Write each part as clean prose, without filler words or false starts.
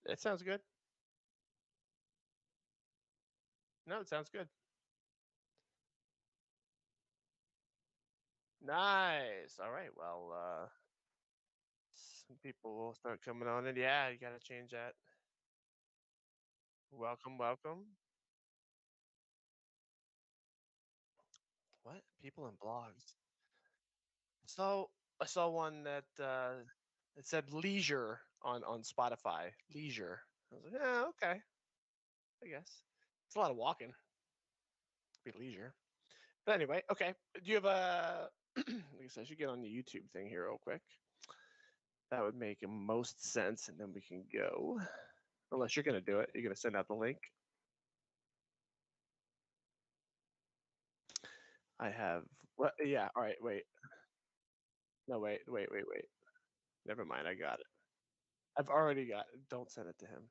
It sounds good. No, it sounds good. Nice. All right. Well, some people will start coming on, and yeah, you got to change that. Welcome, welcome. What? People and blogs. So I saw one that it said leisure on Spotify. Leisure. I was like, yeah, okay, I guess. It's a lot of walking. Be leisure. But anyway, okay. Do you have a? I guess I should get on the YouTube thing here real quick. That would make most sense, and then we can go. Unless you're gonna do it, you're gonna send out the link. I have. What? Yeah. All right. Wait. No. Wait. Never mind. I got it. I've already got it. Don't send it to him.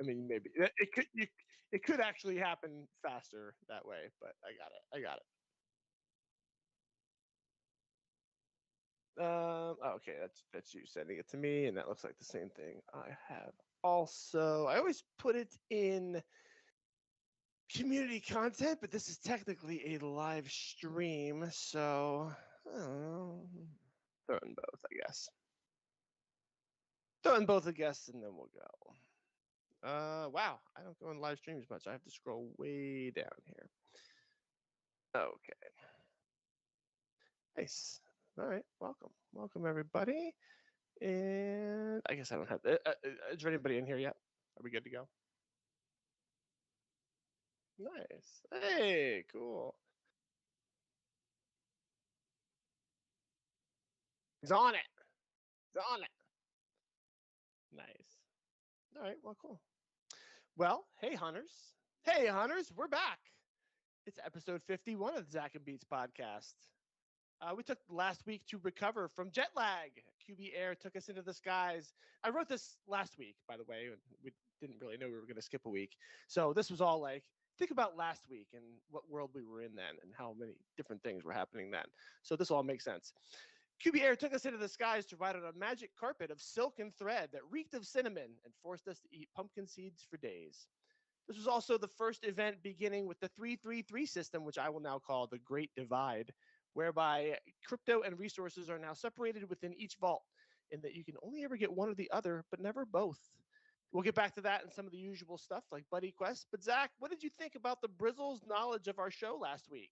I mean, maybe it could. It could actually happen faster that way, but I got it. I got it. Okay, that's you sending it to me, and that looks like the same thing I have. Also, I always put it in community content, but this is technically a live stream, so I don't know. Throw in both, I guess. Throw in both, I guess, and then we'll go. Wow, I don't go in live streams much. I have to scroll way down here. Okay, nice. All right, welcome everybody. And I guess I don't have. Is there anybody in here yet? Are we good to go? Nice. Hey, cool. He's on it. He's on it. Nice. All right. Well, cool. Well, hey, hunters. Hey, hunters. We're back. It's episode 51 of the Zach and Beats podcast. We took last week to recover from jet lag. Cubie Air took us into the skies. I wrote this last week, by the way. We didn't really know we were going to skip a week. So this was all like, think about last week and what world we were in then and how many different things were happening then. So this all makes sense. Cubie Air took us into the skies to ride on a magic carpet of silk and thread that reeked of cinnamon and forced us to eat pumpkin seeds for days. This was also the first event beginning with the 333 system, which I will now call the Great Divide, whereby crypto and resources are now separated within each vault, in that you can only ever get one or the other, but never both. We'll get back to that and some of the usual stuff like Buddy Quest. But Zach, what did you think about the Brizzle's knowledge of our show last week?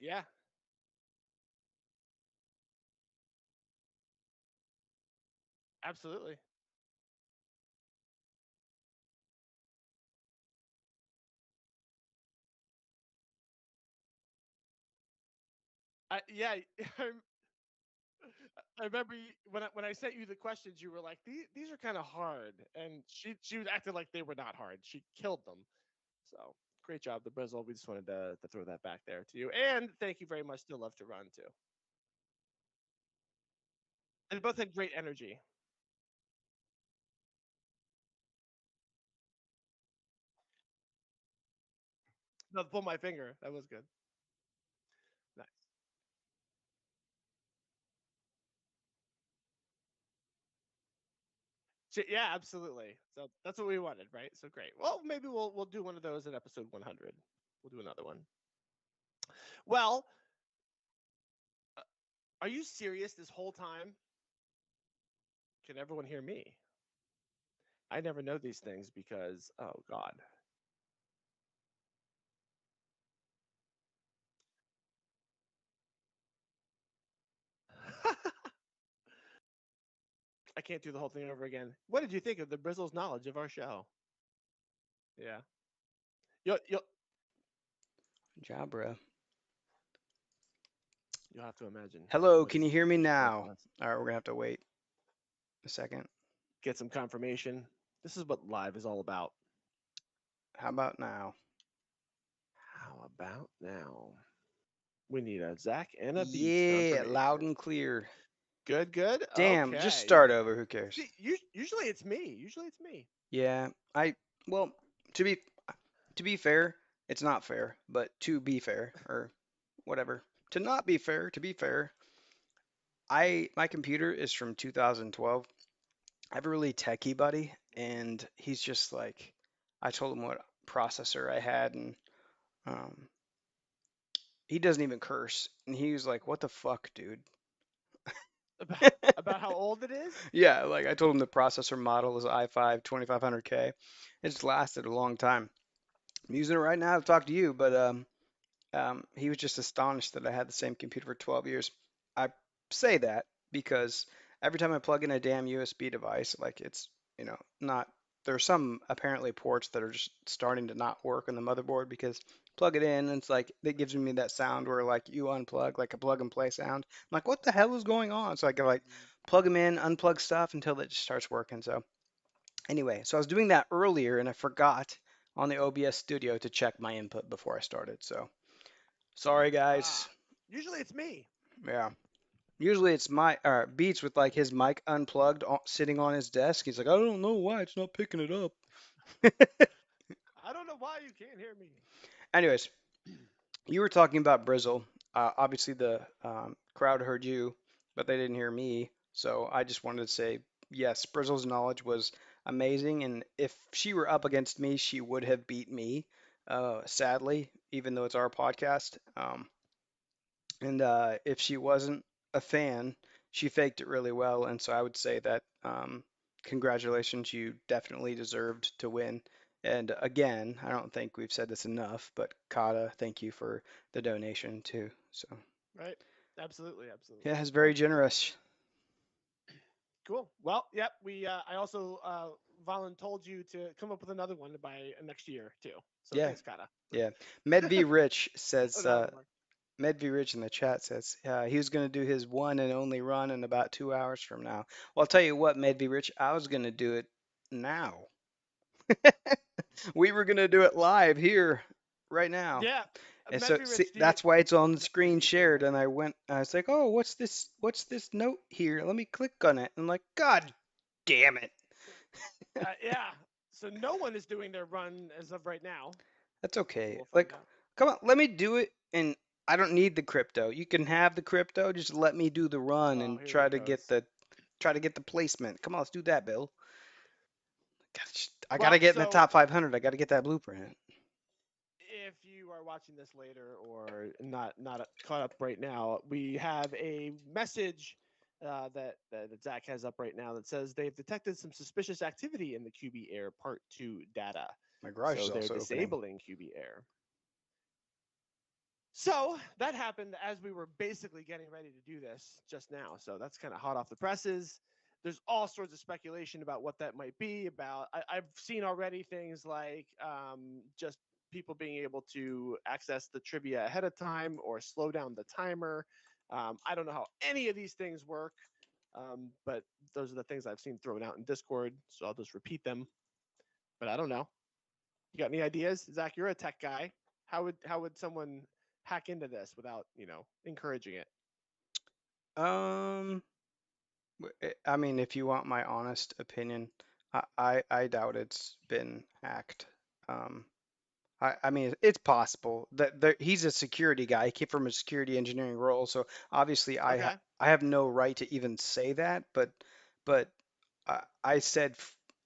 Yeah, absolutely. Yeah, I remember when I sent you the questions, you were like, these are kind of hard, and she was acting like they were not hard. She killed them. So great job, the Brizzle. We just wanted to throw that back there to you, and thank you very much to Love to Run too. And both had great energy. No, pull my finger. That was good. Nice. Yeah, absolutely. So that's what we wanted, right? So great. Well, maybe we'll do one of those in episode 100. We'll do another one. Well, uh, are you serious this whole time? Can everyone hear me? I never know these things because, oh God. I can't do the whole thing over again. What did you think of the Brizzle's knowledge of our show? Yeah. You'll Jabra. you'll have to imagine Hello, what can he's you hear me about now? to us. All right, we're gonna have to wait a second. Get some confirmation. This is what live is all about. How about now? How about now? We need a Zach and a Beats Yeah, loud confirmation. and clear. Good, good. Damn, just Okay. start over. Who cares? See, usually it's me. Usually it's me. Yeah, I well, to be to be fair, It's not fair, but to be fair, or whatever. To not be fair, to be fair, my computer is from 2012. I have a really techie buddy, and he's just like, I told him what processor I had, and um, he doesn't even curse, and he was like, "What the fuck, dude?" about about how old it is. Yeah, like I told him the processor model is i5 2500K. It's lasted a long time. I'm using it right now to talk to you, but he was just astonished that I had the same computer for 12 years. I say that because every time I plug in a damn USB device, like it's, not, there's some apparently ports that are just starting to not work on the motherboard because plug it in and it's like, it gives me that sound where like you unplug, like a plug and play sound. I'm like, what the hell is going on? So I go like plug them in, unplug stuff until it just starts working. So anyway, so I was doing that earlier and I forgot on the OBS Studio to check my input before I started. So sorry, guys. Ah, usually it's me. Yeah. Usually it's my Beats with like his mic unplugged sitting on his desk. He's like, I don't know why it's not picking it up. I don't know why you can't hear me. Anyways, you were talking about Brizzle. Obviously, the crowd heard you, but they didn't hear me. So I just wanted to say, yes, Brizzle's knowledge was amazing. And if she were up against me, she would have beat me, sadly, even though it's our podcast. And if she wasn't a fan, she faked it really well. And so I would say that congratulations, you definitely deserved to win. And again, I don't think we've said this enough, but Kata, thank you for the donation too. So Right? Absolutely, absolutely. yeah, it's very Cool, cool, generous. cool. Well, yep. We I also Valen told you to come up with another one by next year too. So Yeah, thanks, Kata, yeah. Med v Rich for says, that one. Med v Rich in the chat says he was going to do his one and only run in about 2 hours from now. Well, I'll tell you what, Med v Rich, I was going to do it now. We were gonna do it live here right now. Yeah, And so Medvi see, Rich, do you that's why it's on the Medvi Rich screen needs to do shared. one. And I was like, oh, what's this? What's this note here? Let me click on it. I'm like, God damn it. Yeah. So no one is doing their run as of right now. That's So okay. we'll find Like, out. come on, let me do it. And I don't need the crypto. You can have the crypto. Just let me do the run Oh, and here he goes. try to get the placement. Come on, let's do that, Bill. I gotta Well, get in the so top 500. I gotta get that blueprint. if you are watching this later or not caught up right now, we have a message that Zach has up right now that says they've detected some suspicious activity in the Cubie Air Part 2 data. My garage So is they're also opening. disabling Cubie Air. So that happened as we were basically getting ready to do this just now. So that's kind of hot off the presses. There's all sorts of speculation about what that might be. I've seen already things like just people being able to access the trivia ahead of time or slow down the timer. I don't know how any of these things work, but those are the things I've seen thrown out in Discord. So I'll just repeat them. But I don't know. You got any ideas, Zach? You're a tech guy. How would someone hack into this without encouraging it? Um, I mean, if you want my honest opinion, I doubt it's been hacked. Um, I mean, it's possible that he's a security guy. He came from a security engineering role, so obviously Okay. I have no right to even say that. But I said,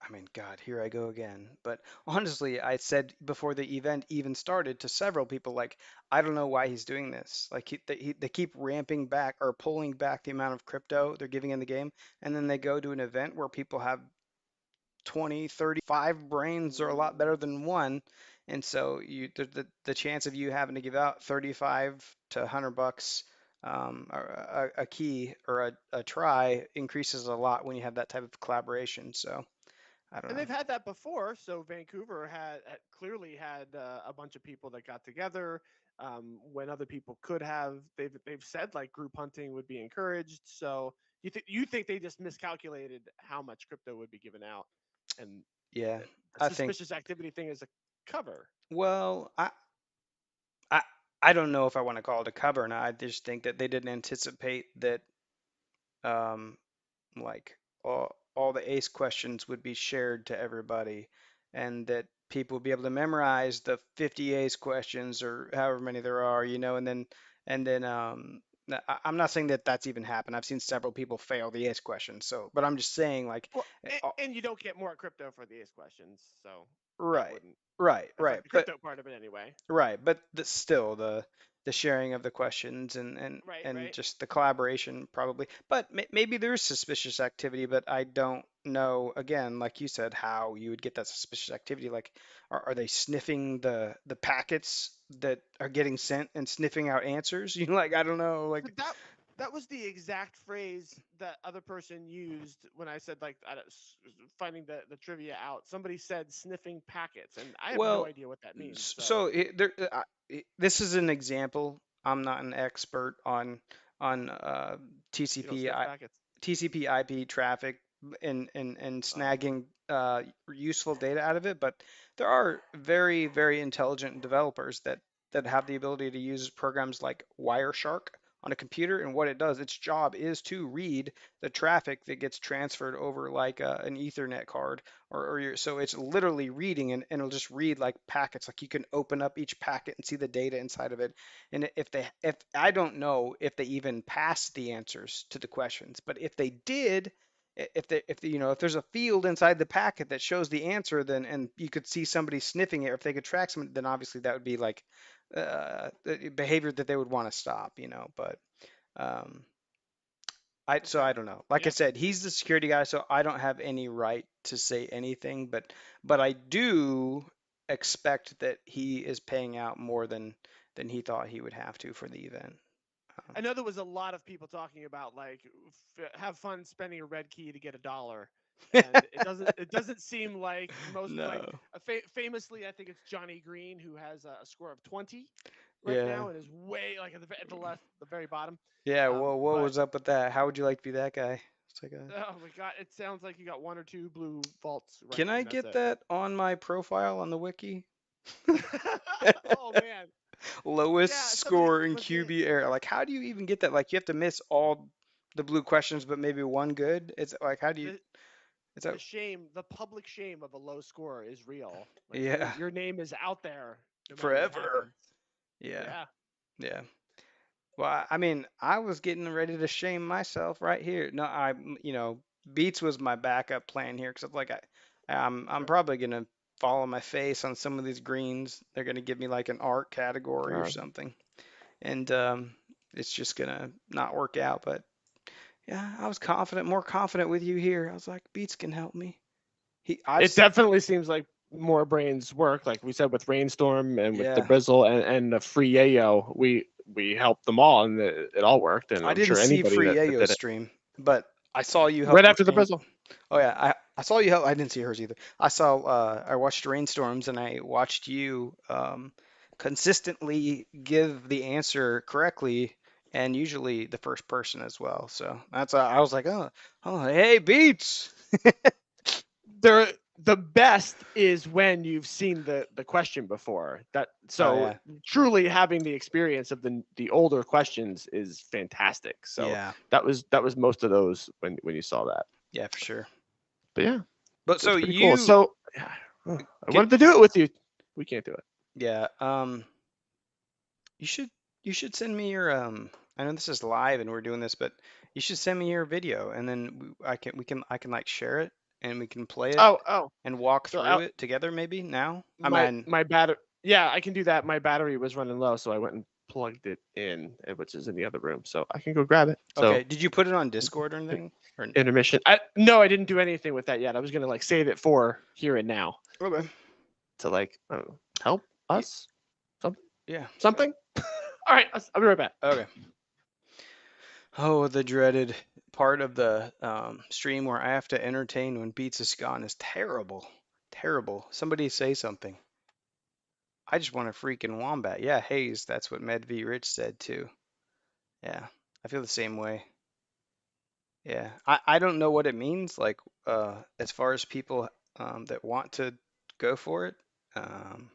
I mean, God, here I go again. But honestly, I said before the event even started to several people, like, I don't know why he's doing this. Like, they keep ramping back or pulling back the amount of crypto they're giving in the game, and then they go to an event where people have 20, 35 brains are a lot Mm. better than one. And so the chance of you having to give out 35 to 100 bucks a key or a try increases a lot when you have that type of collaboration. So I don't And know. they've had that before. So Vancouver had clearly had a bunch of people that got together when other people could have. They've said like group hunting would be encouraged. So you think they just miscalculated how much crypto would be given out, and Yeah, the I think, suspicious activity thing is a cover. well, I, I don't know if I want to call it a cover or not. I just think that they didn't anticipate that um, like all the ace questions would be shared to everybody. and that people would be able to memorize the 50 A's questions or however many there are, and then I'm not saying that that's even happened. I've seen several people fail the A's questions. So, but I'm just saying like, Well, eh, uh, and you don't get more crypto for the ace questions, so that right, wouldn't right, right. affect the But crypto part of it anyway. right, but still the sharing of the questions Right, and right. just the collaboration probably. But maybe there's suspicious activity, but I don't know. Again, like you said, how you would get that suspicious activity. Like, are they sniffing the packets that are getting sent and sniffing out answers? Like I don't know. So Like, that was the exact phrase that other person used when I said like finding the trivia out. Somebody said sniffing packets, and I have no well, idea what that means. So so this is an example. I'm not an expert on you don't TCP sniff packets. TCP/IP traffic and Oh, snagging useful data out of it, but there are very, very intelligent developers that have the ability to use programs like Wireshark on a computer, and what it does, its job is to read the traffic that gets transferred over like an Ethernet card, so it's literally reading, and it'll just read like packets. Like you can open up each packet and see the data inside of it, and if I don't know if they even passed the answers to the questions, but if they did, if there's a field inside the packet that shows the answer, then and you could see somebody sniffing it, or if they could track someone, then obviously that would be like the behavior that they would want to stop. But um, I okay. don't know. Like I Yeah. said, he's the security guy, so I don't have any right to say anything, but I do expect that he is paying out more than he thought he would have to for the event. I Um, know there was a lot of people talking about like have fun spending a red key to get $1, and it doesn't seem like most like no. famously I think it's Johnny Green who has a score of 20 right Yeah. now and is way like at the left the very bottom. Yeah, well, what But was up with that? How would you like to be that guy? It's like a, oh my god, it sounds like you got one or two blue vaults can right, I and that's get it. that on my profile on the wiki? Oh man, yeah. Lowest Somebody score in was it QB era. Like, how do you even get that? Like, you have to miss all the blue questions, but maybe one good. It's like, how do you? the It's a the shame, the public shame of a low score is real. Like your yeah, your name is out there no matter what forever. happens. Yeah, Yeah. yeah. Well, I mean, I was getting ready to shame myself right here. No, Beats was my backup plan here because I'm like, I'm Sure. probably gonna fall on my face on some of these greens. They're gonna give me like an art category or God. something, and it's just gonna not work out. But yeah, I was confident, more confident with you here. I was like, Beats can help me. I've It definitely seems like more brains work, like we said with Rainstorm and with the yeah, Brizzle and the Free Yayo. We helped them all, and it all worked. And I I'm didn't sure see anybody Free that Yayo did it stream, but I saw you right help after the Rain. Brizzle. Oh yeah, I saw you help. I didn't see hers either. I watched Rainstorms and I watched you consistently give the answer correctly and usually the first person as well. So that's I was like, oh, hey Beats. The best is when you've seen the question before. That Oh so yeah, truly having the experience of the older questions is fantastic. So yeah, that was most of those when you saw that. yeah for sure. But yeah, But so that's pretty cool. you So yeah, I get wanted to do it with you. We can't do it. yeah you should send me your I know this is live and we're doing this, but you should send me your video and then I can like share it and we can play it Oh. and walk So through it together maybe now. I my mean, my battery. Yeah, I can do that. My battery was running low, so I went and plugged it in, which is in the other room. So I can go grab it. okay, So did you put it on Discord or anything? Or intermission. No, I didn't do anything with that yet. I was gonna like save it for here and now okay. to like help Y- us something Yeah. something. All right, I'll be right back. Okay. Oh, the dreaded part of the stream where I have to entertain when Beats is gone is terrible. Terrible. Somebody say something. I just want a freaking wombat. Yeah, Hayes, that's what Med V Rich said too. Yeah, I feel the same way. Yeah, I don't know what it means, like, as far as people that want to go for it. Um,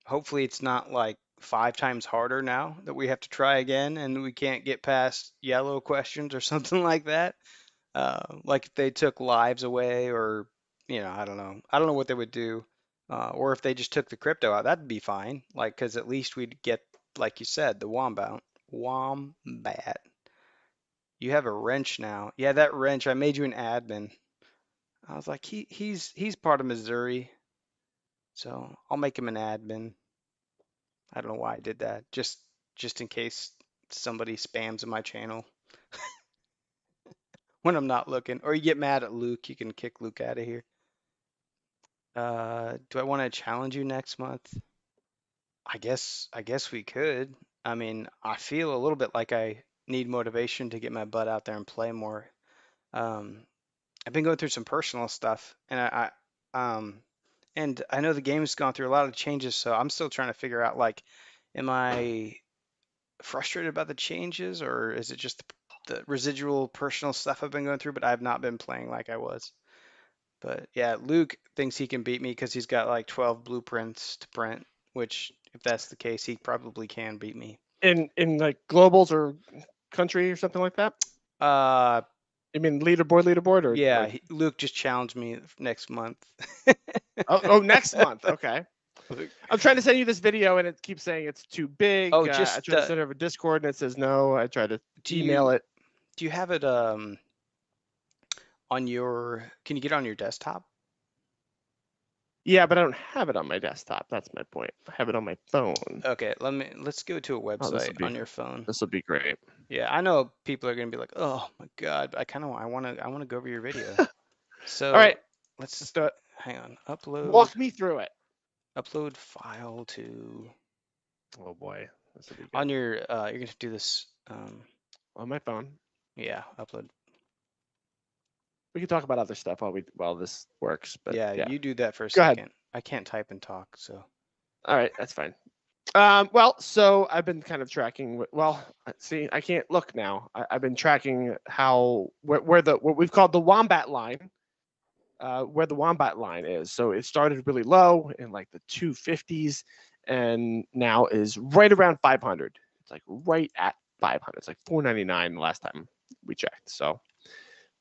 Hopefully, it's not like 5 times harder now that we have to try again and we can't get past yellow questions or something like that. Like if they took lives away or I don't know. I don't know what they would do, or if they just took the crypto out, that'd be fine. Like, because at least we'd get, like you said, the wombat. Wombat. You have a wrench now. Yeah, that wrench. I made you an admin. I was like, he's part of Missouri, so I'll make him an admin. I don't know why I did that. Just in case somebody spams in my channel when I'm not looking, or you get mad at Luke, you can kick Luke out of here. Do I want to challenge you next month? I guess we could. I mean, I feel a little bit like I need motivation to get my butt out there and play more. Um, I've been going through some personal stuff, and and I know the game's gone through a lot of changes, so I'm still trying to figure out like, am I frustrated about the changes, or is it just the residual personal stuff I've been going through, but I've not been playing like I was. But yeah, Luke thinks he can beat me because he's got like 12 blueprints to print, which if that's the case, he probably can beat me. In like globals or country or something like that? Uh, You mean leaderboard or yeah, like? Luke just challenged me next month. Oh, next month. Okay. Luke- I'm trying to send you this video and it keeps saying it's too big. Oh, I just tried to send it over Discord and it says no. I tried to do email you it. do you have it on your, can you get it on your desktop? Yeah, but I don't have it on my desktop. That's my point. I have it on my phone. Okay, let's go to a Oh, website on your phone. this will be great. Yeah, I know people are gonna be like, "Oh my God," but I wanna go over your video. All So right, let's let's do it. hang on. Upload Walk me through it. file to Oh boy, this will be good. on your you're gonna do this On my phone. yeah, upload. We can talk about other stuff while this works. But Yeah, yeah, you do that for a go ahead. second. I can't type and talk, so All right, that's fine. Well, so I've been kind of tracking. Well, see, I can't look now. I've been tracking where what we've called the wombat line, where the wombat line is. So it started really low in like the 250s, and now is right around 500. It's like right at 500. It's like 499 the last time we checked. So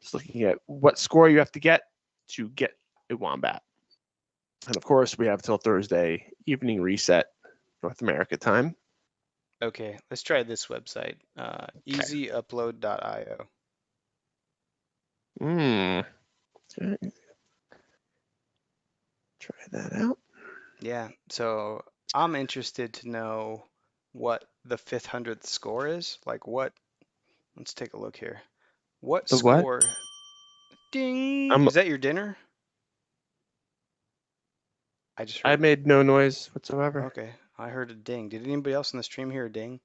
just looking at what score you have to get a wombat. And of course, we have till Thursday evening reset, North America time. okay, let's try this website. Easyupload.io. Okay. Try that out. Yeah, so I'm interested to know what the 500th score is. Like what, let's take a look here. What The what? score? Ding! I'm Is that your dinner? I just I heard. made no noise whatsoever. Okay, I heard a ding. Did anybody else in the stream hear a ding?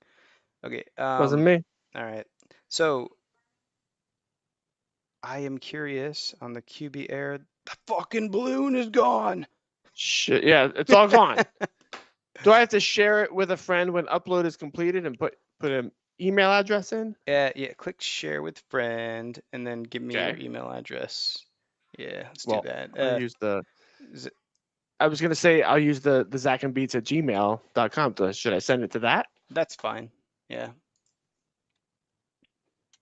Okay, Wasn't me. all right. So I am curious on the Cubie Air. The fucking balloon is gone. Shit, yeah, it's all gone. Do I have to share it with a friend when upload is completed and put an email address in? Yeah, click share with friend and then give me your Okay. email address. Yeah, let's do Well, that. I'll use the. Z- I was gonna say I'll use the ZnB@gmail.com. Should I send it to that? That's fine. Yeah.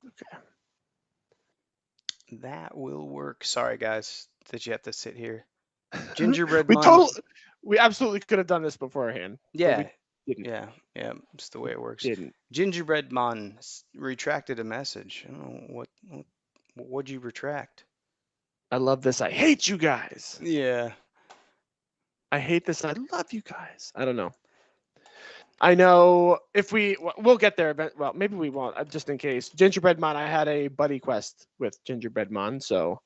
Okay. That will work. Sorry, guys, that you have to sit here. Gingerbread we man. we absolutely could have done this beforehand. Yeah. But we didn't. Yeah. It's the way it works. Didn't. Gingerbread man retracted a message. I don't know what'd you retract? I love this. I hate you guys. Yeah. I hate this. I love you guys. I don't know. I know if we'll get there. But, well, maybe we won't. Just in case. Gingerbread Mon. I had a buddy quest with Gingerbread Mon. So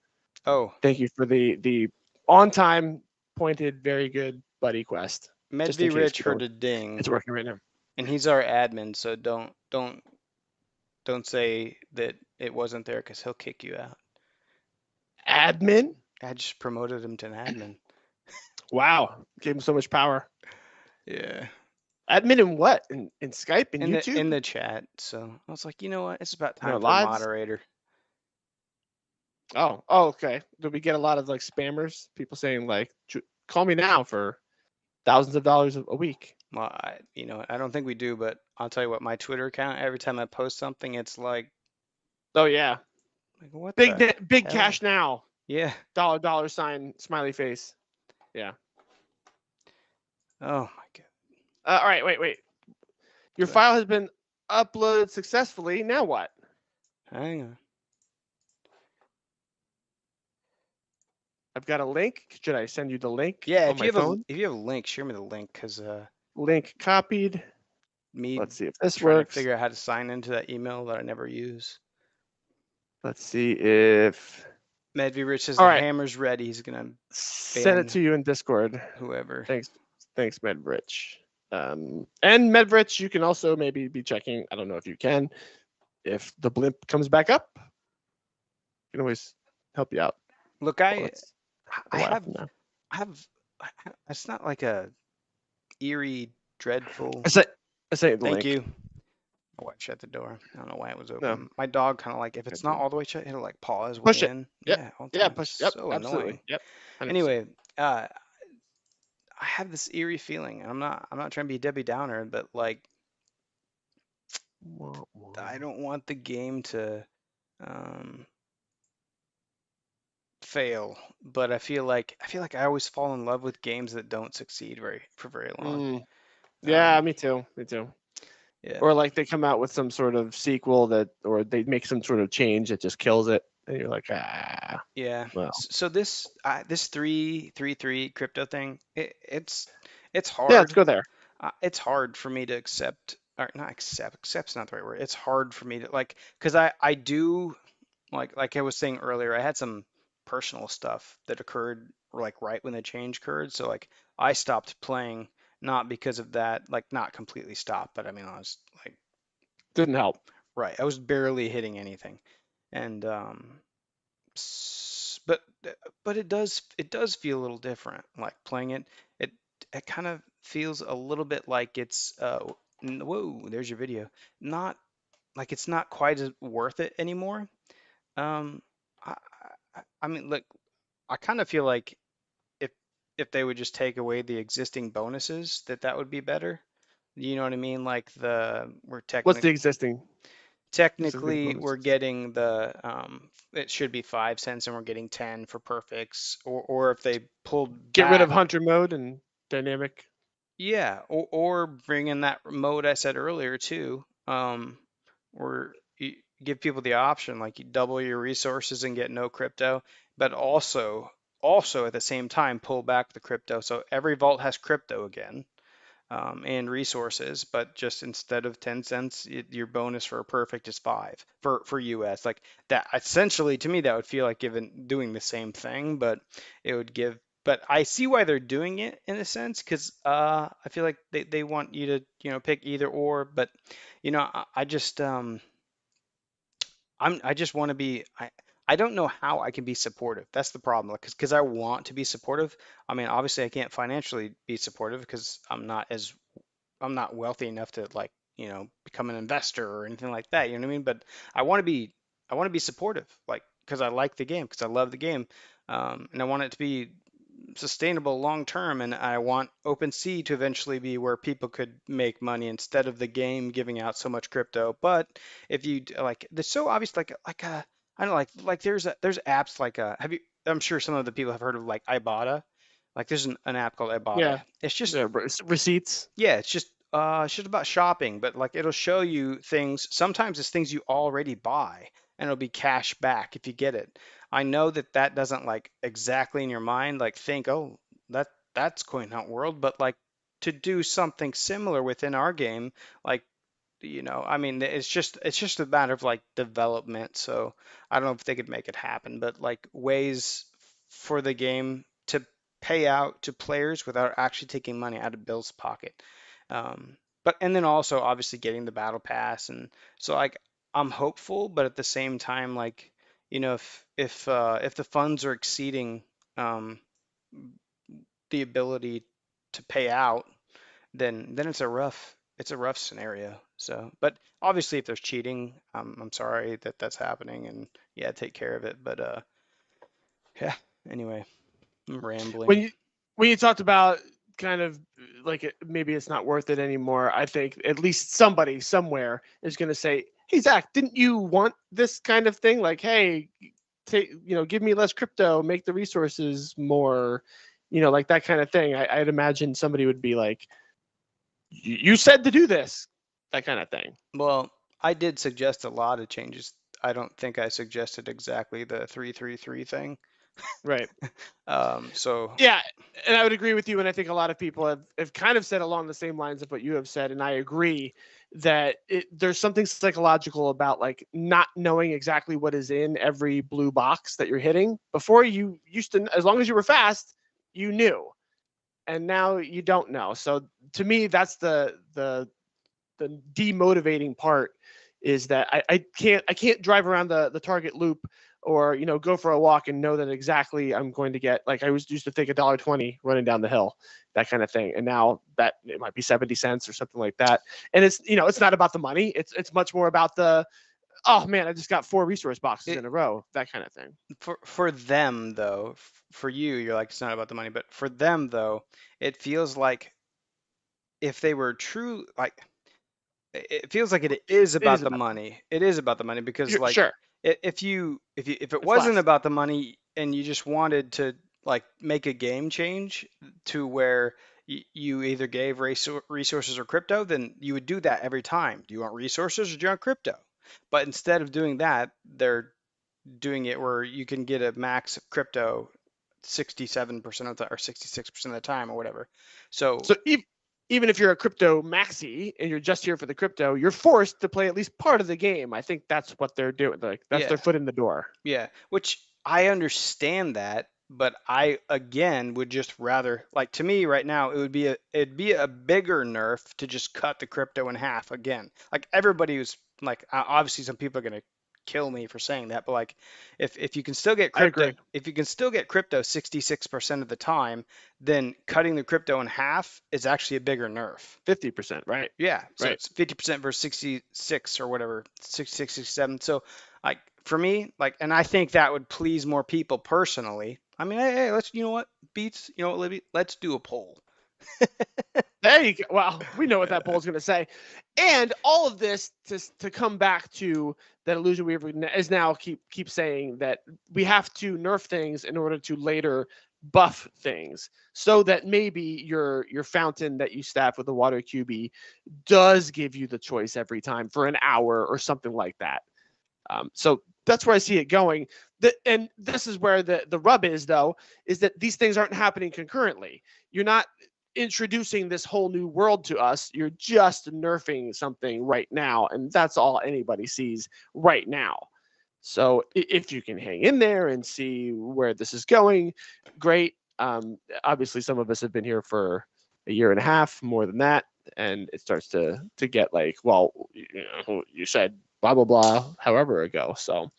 Oh, thank you for the on time, pointed, very good buddy quest. Just in Medvy case Rich we heard don't. a ding, It's working right now. and he's our admin, so don't say that it wasn't there because he'll kick you out. Admin. I just promoted him to an admin. Wow, gave him so much power. Yeah. Admin in what? In Skype and YouTube? In the chat. So I was like, you know what? It's about No, time for a lives? moderator. Oh, okay. Do we get a lot of like spammers? People saying like, call me now for thousands of dollars a week. Well, I don't think we do, but I'll tell you what, my Twitter account, every time I post something, it's like, Oh yeah, what big the big hell? cash now. Yeah. Dollar sign smiley face. Yeah. Oh my god. All right. Wait. Your Do I? file has been uploaded successfully. Now what? Hang on. I've got a link. Should I send you the link Yeah, on my phone? if you have a link, share me the link because Link copied. me Let's see if this trying to works. figure out how to sign into that email that I never use. Let's see if. Medv Rich says All the right. hammer's ready. He's gonna Send it ban to you in Discord. whoever. Thanks, Medrich. And Medrich, you can also maybe be checking. I don't know if you can. If the blimp comes back up, I can always help you out. Look, Well, I it's a while have from now. it's not like a eerie, dreadful. I say the Thank link. you. My wife shut the door. I don't know why it was open. No. My dog kind of like if it's Good not deal. all the way shut, it'll like paw his Push way it. in. Yep. Yeah, all the Yeah, time. push. It's Yep, so absolutely. annoying. Yep. 100%. Anyway, I have this eerie feeling. I'm not trying to be Debbie Downer, but like I don't want the game to fail, but I feel like I always fall in love with games that don't succeed for very long. Yeah, me too. Yeah. Or like they come out with some sort of sequel that, or they make some sort of change that just kills it, and you're like, Yeah. well. So this 333 crypto thing, it's Yeah, hard. let's go there. It's hard for me to accept, or not accept. Accept's not the right word. It's hard for me to like, because I do like I was saying earlier, I had some personal stuff that occurred like right when the change occurred. So like I stopped playing, not because of that, like not completely stopped, but I mean I was like Didn't help. right, I was barely hitting anything, and but it does feel a little different. Like playing it, it it kind of feels a little bit like it's whoa, there's your video. Not like it's not quite as worth it anymore. Um, I, I mean, look, I kind of feel like if they would just take away the existing bonuses, that would be better. You know what I mean? Like we're What's the existing technically we're bonuses? getting the it should be 5 cents and we're getting 10 for perfects, or if they pulled Get rid of back, hunter mode and dynamic. yeah, or bring in that mode I said earlier too, where you give people the option like you double your resources and get no crypto, but also at the same time pull back the crypto so every vault has crypto again, and resources, but just instead of 10 cents, your bonus for a perfect is 5 for US. Like that, essentially, to me, that would feel like doing the same thing, but it would give. But I see why they're doing it in a sense, because I feel like they want you to pick either or. But I just I just want to be I don't know how I can be supportive. That's the problem. Because I want to be supportive. I mean, obviously I can't financially be supportive because I'm not wealthy enough to like, become an investor or anything like that. You know what I mean? But I want to be supportive, like, because I like the game, because I love the game, and I want it to be sustainable long term. And I want OpenSea to eventually be where people could make money instead of the game giving out so much crypto. But if you like, there's so obvious, I don't know, like there's apps like have you? I'm sure some of the people have heard of like Ibotta. Like there's an app called Ibotta. Yeah. It's just Yeah. Receipts. yeah, it's just about shopping, but like it'll show you things. Sometimes it's things you already buy, and it'll be cash back if you get it. I know that doesn't like exactly in your mind like think, oh, that's Coin Hunt World, but like to do something similar within our game, like I mean, it's just a matter of like development. So I don't know if they could make it happen, but like ways for the game to pay out to players without actually taking money out of Bill's pocket. But and then also obviously getting the battle pass, and so like I'm hopeful, but at the same time, like if the funds are exceeding um, the ability to pay out, then it's a rough scenario. So, but obviously, if there's cheating, I'm sorry that that's happening, and yeah, take care of it. But yeah. Anyway, I'm When rambling. you talked about kind of like maybe it's not worth it anymore, I think at least somebody somewhere is going to say, "Hey Zach, didn't you want this kind of thing? Like, hey, give me less crypto, make the resources more, like that kind of thing. I'd imagine somebody would be like, you said to do this, that kind of thing. Well, I did suggest a lot of changes. I don't think I suggested exactly the 333 thing. Right. So Yeah, and I would agree with you, and I think a lot of people have kind of said along the same lines of what you have said, and I agree that there's something psychological about like not knowing exactly what is in every blue box that you're hitting. Before, you used to, as long as you were fast, you knew, and now you don't know. So to me, that's the demotivating part, is that I can't drive around the target loop, or go for a walk and know that exactly I'm going to get, like, I was used to think $1.20 running down the hill, that kind of thing, and now that it might be 70 cents or something like that. And it's not about the money, it's much more about the, oh man, I just got 4 resource boxes in a row, that kind of thing. for them though, for you, you're like it's not about the money, but for them though, it feels like if they were true, like it feels like it is It is about the about, money. It is about the money because like sure, if it it's wasn't less. about the money and you just wanted to like make a game change to where you either gave resources or crypto, then you would do that every time. Do you want resources or do you want crypto? But instead of doing that, they're doing it where you can get a max of crypto 67% of the or 66% of the time or whatever. So So even if you're a crypto maxi and you're just here for the crypto, you're forced to play at least part of the game. I think that's what they're doing. Like, that's yeah, their foot in the door. yeah, which I understand that, but I again would just rather like to me right now it'd be a bigger nerf to just cut the crypto in half again. Like everybody was like obviously some people are gonna kill me for saying that, but like if you can still get I crypto agree. if you can still get crypto 66% of the time, then cutting the crypto in half is actually a bigger nerf. 50%, right? Yeah, so Right. it's 50% versus 66 or whatever, 67. So like for me, like, and I think that would please more people personally. I mean, hey, let's, you know what, Beats, you know what, Libby, let's do a poll. There you go. Well, we know what that poll is going to say. And all of this to come back to that illusion we is now keep saying that we have to nerf things in order to later buff things, so that maybe your fountain that you staff with the water Cubie does give you the choice every time for an hour or something like that. So that's where I see it going. And this is where the rub is, though, is that these things aren't happening concurrently. You're not introducing this whole new world to us. You're just nerfing something right now, and that's all anybody sees right now. So if you can hang in there and see where this is going, great. Obviously, some of us have been here for a year and a half, more than that, and it starts to get like, well, you said blah blah blah, however ago. So,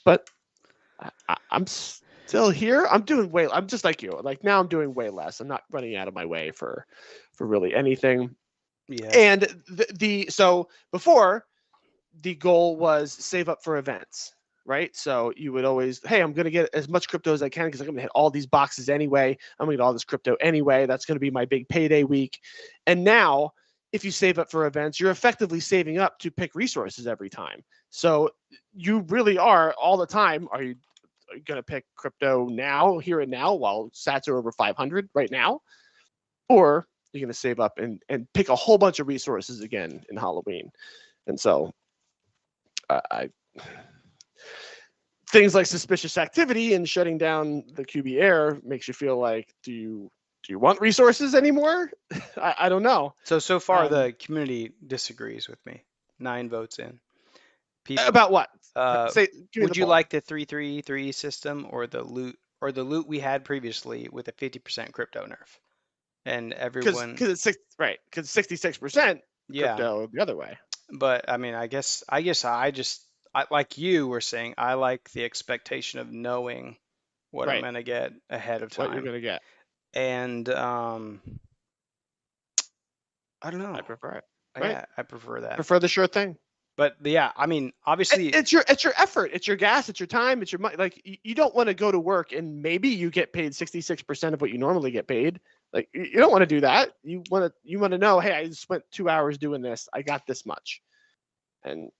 but I'm still here. I'm doing way. I'm just like you. Like now, I'm doing way less. I'm not running out of my way for really anything. Yeah. And so before, the goal was save up for events, right? So you would always, hey, I'm going to get as much crypto as I can because I'm going to hit all these boxes anyway. I'm going to get all this crypto anyway. That's going to be my big payday week. And now, if you save up for events, you're effectively saving up to pick resources every time. So you really are all the time. Are you going to pick crypto now, here and now, while sats are over 500 right now? Or you're going to save up and pick a whole bunch of resources again in Halloween? And so I things like suspicious activity and shutting down the Cubie Air makes you feel like, do you want resources anymore? I don't know. So far, the community disagrees with me. 9 votes in. People, About what? uh, Say, give me would the you poll. like the 333 system or the loot we had previously with a 50% crypto nerf? And Because everyone, it's right, because 66% yeah. crypto the other way. But I mean, I like you were saying, I like the expectation of knowing what I'm Right. gonna get ahead of What you're time. gonna get. And I don't know. I prefer it. Right. Yeah, I prefer that. Prefer the sure thing. But yeah, I mean, obviously, It's your effort, it's your gas, it's your time, it's your money. Like, you don't want to go to work and maybe you get paid 66% of what you normally get paid. Like, you don't want to do that. You want to know, hey, I spent 2 hours doing this, I got this much. And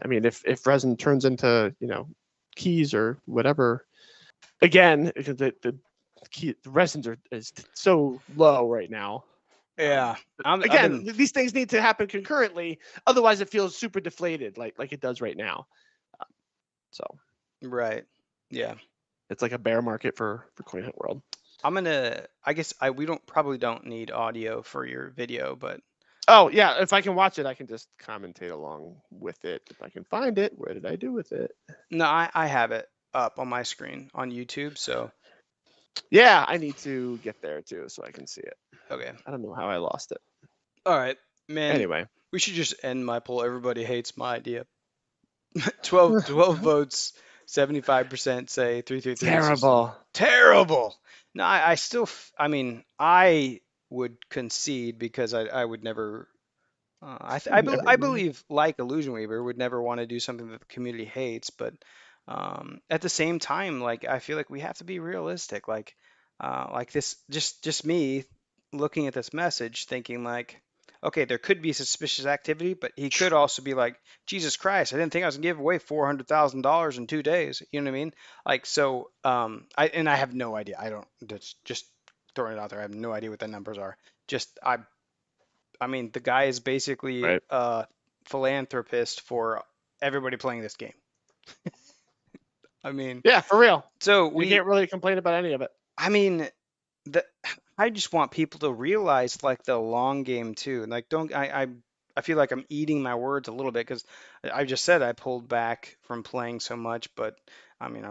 I mean, if resin turns into keys or whatever. Again, because the resins is so low right now. Yeah, I've Again, been these things need to happen concurrently, otherwise it feels super deflated, like it does right now. So right. Yeah, it's like a bear market for Coin Hunt World. I guess we probably don't need audio for your video, but Oh yeah, if I can watch it, I can just commentate along with it. If I can find it, where did I do with it? no, I have it up on my screen on YouTube, so Yeah, I need to get there too so I can see it. okay. I don't know how I lost it. All right, man, Anyway, we should just end my poll. Everybody hates my idea. 12 votes, 75% say 333 system. terrible. Terrible. No, I still, I mean, I would concede because I would never. Never I mind. believe, like Illusion Weaver, would never want to do something that the community hates, but at the same time, like I feel like we have to be realistic. Like this, just me looking at this message, thinking like, okay, there could be suspicious activity, but he could also be like, Jesus Christ, I didn't think I was gonna give away $400,000 in 2 days. You know what I mean? Like so, I have no idea. I don't. That's just throwing it out there. I have no idea what the numbers are. Just I mean, the guy is basically Right. a philanthropist for everybody playing this game. I mean, Yeah, for real. so You can't really complain about any of it. I mean, the, I just want people to realize like the long game too. Like, I feel like I'm eating my words a little bit because I just said I pulled back from playing so much, but I mean,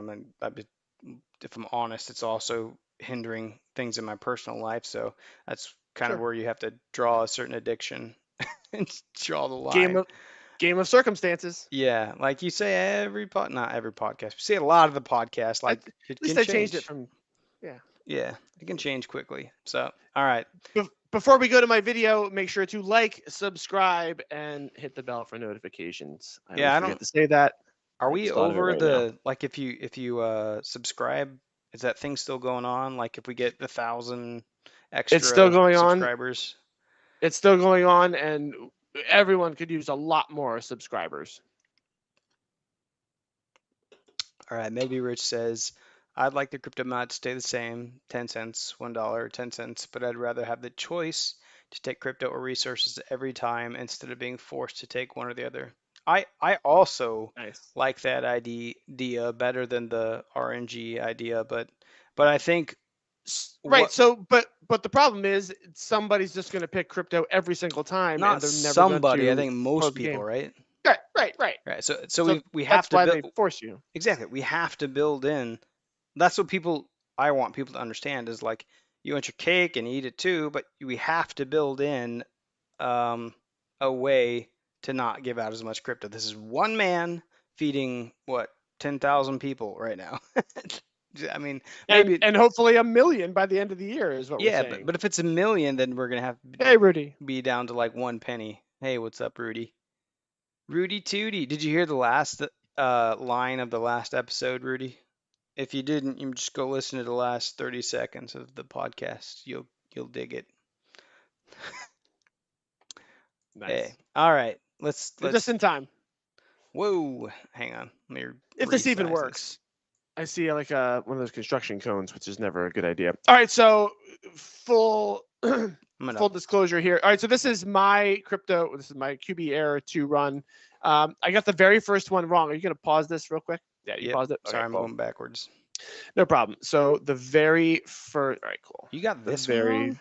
if I'm honest, it's also hindering things in my personal life. So that's kind of Sure. where you have to draw a certain addiction and draw the Game line. of game of circumstances. Yeah, like you say not every podcast. We say a lot of the podcast, At like it least can I changed it change. from yeah. Yeah, it can change quickly. So, all right. Before we go to my video, make sure to like, subscribe, and hit the bell for notifications. I Yeah, always I forget don't. to say that. Are I we just thought of it over right now. the like if you subscribe, is that thing still going on? Like if we get 1,000 It's still extra going on. subscribers? It's still going on, and everyone could use a lot more subscribers. All right, maybe Rich says, I'd like the crypto mod to stay the same, 10 cents, $1, 10 cents, but I'd rather have the choice to take crypto or resources every time instead of being forced to take one or the other. I also Nice. like that idea better than the RNG idea, but I think Right. what So, but the problem is somebody's just going to pick crypto every single time, and not they're never going somebody, I to think play most the people, game. right? Right. Right. Right. Right. So So we have that's to why build they force you. exactly. We have to build in. That's what people I want people to understand is like you want your cake and eat it too, but we have to build in a way to not give out as much crypto. This is one man feeding what 10,000 people right now. I mean, and maybe and hopefully a million by the end of the year is what we're yeah, but saying. but if it's a million, then we're gonna have to Hey, Rudy. be down to like 1 penny. Hey, what's up, Rudy? Rudy Tooty. Did you hear the last line of the last episode, Rudy? If you didn't, you just go listen to the last 30 seconds of the podcast. You'll dig it. Hey, Nice. all right. You're just in time. Whoa, hang on. Let me If this even resize this. works. I see like one of those construction cones, which is never a good idea. All right, so full full disclosure here. All right, so this is my crypto. This is my Cubie Air 2 run. I got the very first one wrong. Are you gonna pause this real quick? Yeah, you Yep. paused it. Okay, Sorry, I'm cool. going backwards. No problem. So the very first. All right, cool. You got The this one very. wrong?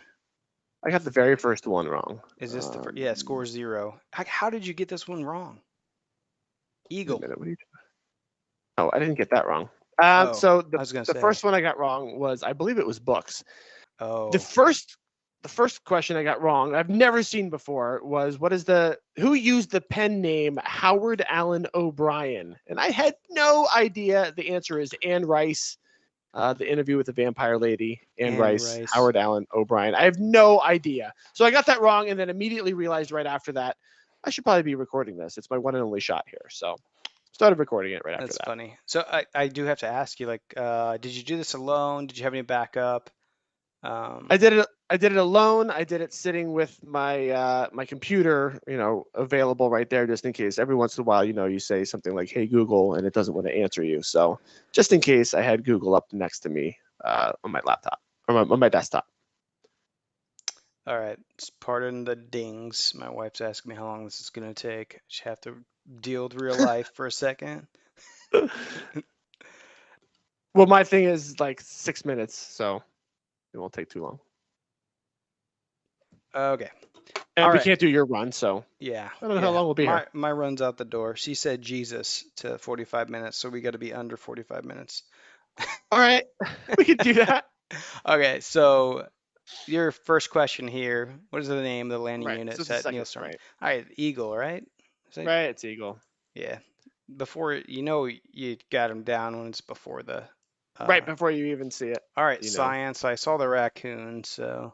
I got the very first one wrong. Is this the first? Yeah, score 0. How did you get this one wrong? Wait a Eagle. minute, what are you doing? Oh, I didn't get that wrong. Oh, So I was gonna the say. first one I got wrong was, I believe it was books. Oh, The first question I got wrong, I've never seen before, was who used the pen name Howard Allen O'Brien? And I had no idea. The answer is Anne Rice. The Interview with the Vampire Lady, Anne Rice, Howard Allen O'Brien. I have no idea. So I got that wrong, and then immediately realized right after that I should probably be recording this. It's my one and only shot here. So started recording it right after that's that. funny. So I do have to ask you, like, did you do this alone? Did you have any backup? Um, I did it. I did it alone. I did it sitting with my computer, available right there, just in case. Every once in a while, you say something like "Hey Google," and it doesn't want to answer you. So just in case, I had Google up next to me on my laptop or on my desktop. all right. Pardon the dings. My wife's asking me how long this is going to take. I just have to deal with real life for a second. Well, my thing is like 6 minutes, so it won't take too long. Okay. And All we right. can't do your run, so Yeah. I don't know how Yeah. long we'll be here. My run's out the door. She said Jesus to 45 minutes, so we got to be under 45 minutes. All right, we could do that. Okay. So your first question here. What is the name of the landing Right. So unit it's the at second, Neilstorm? right? All right. Eagle, right? Is that, Right, it's Eagle. yeah. Before, you got him down when it's before the. Right before you even see it, All right. you know. Science. I saw the raccoon, so.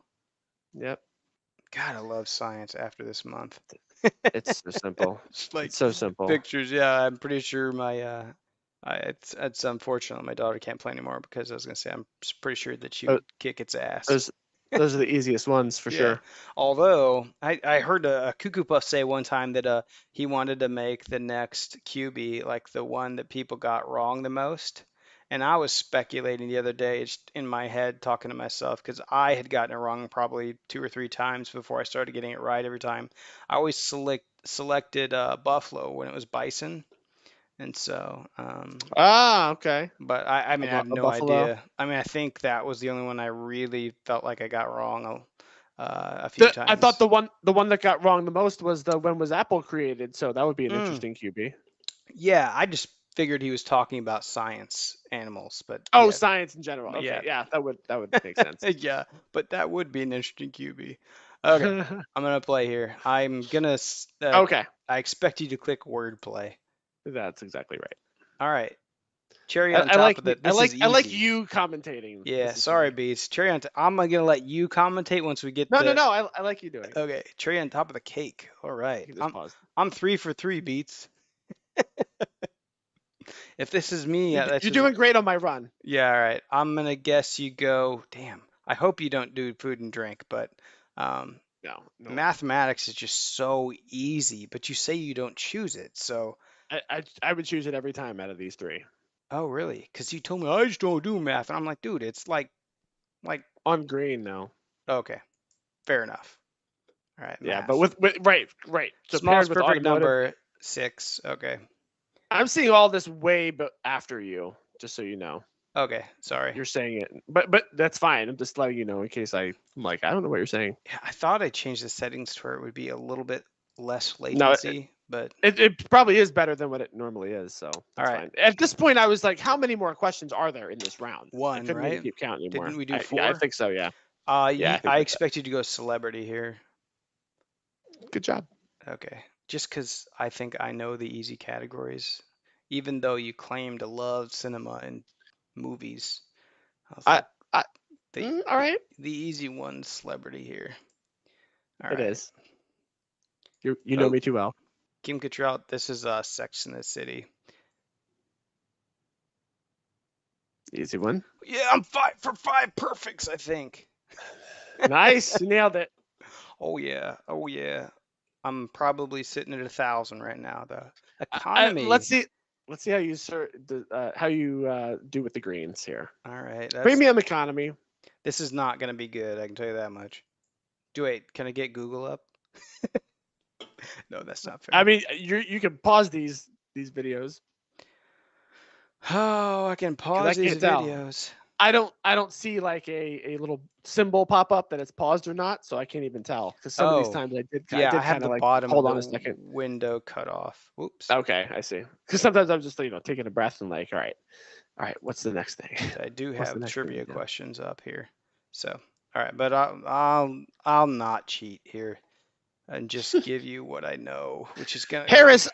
Yep. God, I love science after this month. It's so simple. Just like It's so simple. pictures. Yeah, I'm pretty sure my it's unfortunate my daughter can't play anymore because I was gonna say I'm pretty sure that she Tho- would kick its ass. Those those are the easiest ones for Yeah. sure. Although I heard a Cuckoo Puff say one time that he wanted to make the next Cubie like the one that people got wrong the most. And I was speculating the other day just in my head talking to myself because I had gotten it wrong probably 2 or 3 times before I started getting it right every time. I always selected Buffalo when it was bison. And so Ah, okay. but I mean, I have A no buffalo. idea. I mean, I think that was the only one I really felt like I got wrong a few I thought times. the one that got wrong the most was the when was Apple created, so that would be an Mm, interesting QB. yeah, I just figured he was talking about science animals, but Oh, yeah, science in general. but Okay, yeah, yeah, that would make sense. yeah, but that would be an interesting QB. Okay, I'm gonna play here. Okay, I expect you to click wordplay. that's exactly right. All right, cherry I, on I top like of me- that. I This is like I like easy. you commentating. Yeah, This is sorry, funny. Beats. Cherry on. I'm gonna let you commentate once we get No, no, the. no. I like you doing it. Okay, cherry on top of the cake. All right. You can just pause. I'm 3 for 3 beats. If this is me, You're, yeah, that's you're just doing great on my run. yeah. All right. I'm gonna guess you go. Damn. I hope you don't do food and drink, but um, No, no. mathematics is just so easy. But you say you don't choose it, so I would choose it every time out of these three. oh really? Because you told me I just don't do math, and I'm like, dude, it's like On green, no. okay, fair enough. All right, Yeah, but math. with right. So paired Smallest with perfect automotive, number 6. Okay. I'm seeing all this way but after you, just so you know. Okay. Sorry. You're saying it, but that's fine. I'm just letting you know in case I'm like I don't know what you're saying. Yeah, I thought I changed the settings to where it would be a little bit less No, latency, but it probably is better than what it normally is, so all that's right. fine. At this point, I was like, how many more questions are there in this round? I One, couldn't even right? keep count anymore. Didn't we do Yeah, I 4? think so. Yeah, yeah, I think I that's it. expect you to go celebrity here. Good job. Okay. Just because I think I know the easy categories, even though you claim to love cinema and movies. I was I, like, I the all right. the easy one's celebrity here. All It right. is. You know Oh, me too well. Kim Cattrall, this is Sex in the City. Easy one. Yeah, I'm 5 for 5 perfects, I think. Nice, you nailed it. Oh yeah, oh yeah. I'm probably sitting at 1,000 right now. The Let's economy. see. Let's see how you do with the greens here. All right, Premium economy. this is not gonna be good. I can tell you that much. Do wait, can I get Google up? No, that's not I fair. mean, you can pause these videos Oh, I can because I pause these can't tell. videos. I don't see like a little symbol pop up that it's paused or not, so I can't even tell. Because some of these Oh, times I yeah, I did have kind the of like bottom of hold the on a second. window cut off. Whoops. Okay, I see. Because sometimes I'm just taking a breath and like, all right, what's the next thing? So I do What's the have next thing? trivia Yeah. questions up here. So, all right, but I'll not cheat here and just give you what I know, which is gonna Harris,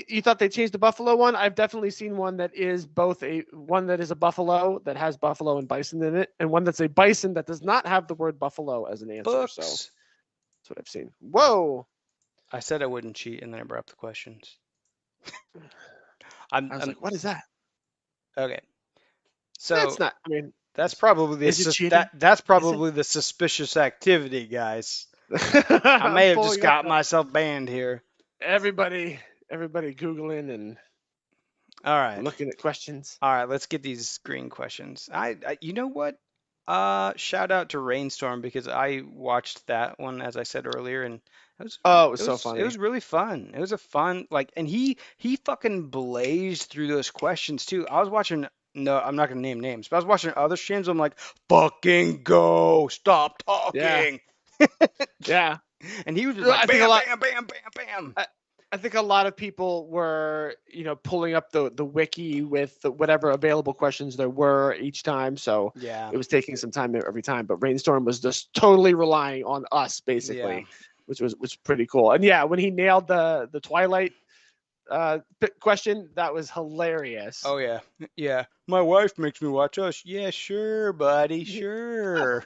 you thought they changed the buffalo one? I've definitely seen one that is both one that is a buffalo that has buffalo and bison in it, and one that's a bison that does not have the word buffalo as an answer. So books. that's what I've seen. Whoa! I said I wouldn't cheat, and then I brought up the questions. I was I'm like, what is that? okay. That's So not. I mean, That's probably Is it cheating? that's Is it? probably the suspicious activity, guys. I I'm may have just pulling up got myself banned here. everybody, everybody Googling and All right. looking at questions. All right, let's get these screen questions. You know what? Shout out to Rainstorm because I watched that one as I said earlier, and Oh, it was so it funny. was really fun. It was a fun like, and he fucking blazed through those questions too. I was watching. No, I'm not gonna name names, but I was watching other streams. I'm like, fucking go, stop Yeah, talking, yeah. and he was just I like, think a bam, lot. bam, bam, bam, bam. I, I think a lot of people were, pulling up the wiki with whatever available questions there were each time. So Yeah, it was taking some time every time. But Rainstorm was just totally relying on us yeah. basically, which was pretty cool. And yeah, when he nailed the Twilight question, that was hilarious. Oh yeah, yeah. My wife makes me watch us. Yeah, sure, buddy, sure.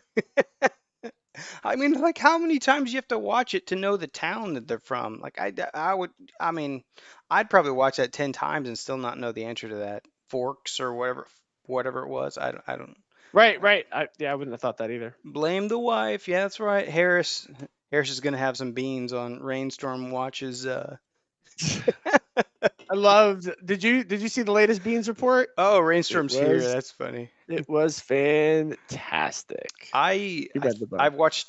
I mean, like, how many times you have to watch it to know the town that they're from? Like, I would, I mean, I'd probably watch that 10 times and still not know the answer to that. Forks or whatever it was. I don't. Right, right. I wouldn't have thought that either. Blame the wife. Yeah, that's right. Harris is gonna have some beans on Rainstorm watches. I loved. Did you see the latest Beans report? Oh, It Rainstorm's here. was That's funny. it was fantastic. I, You I read the book. I watched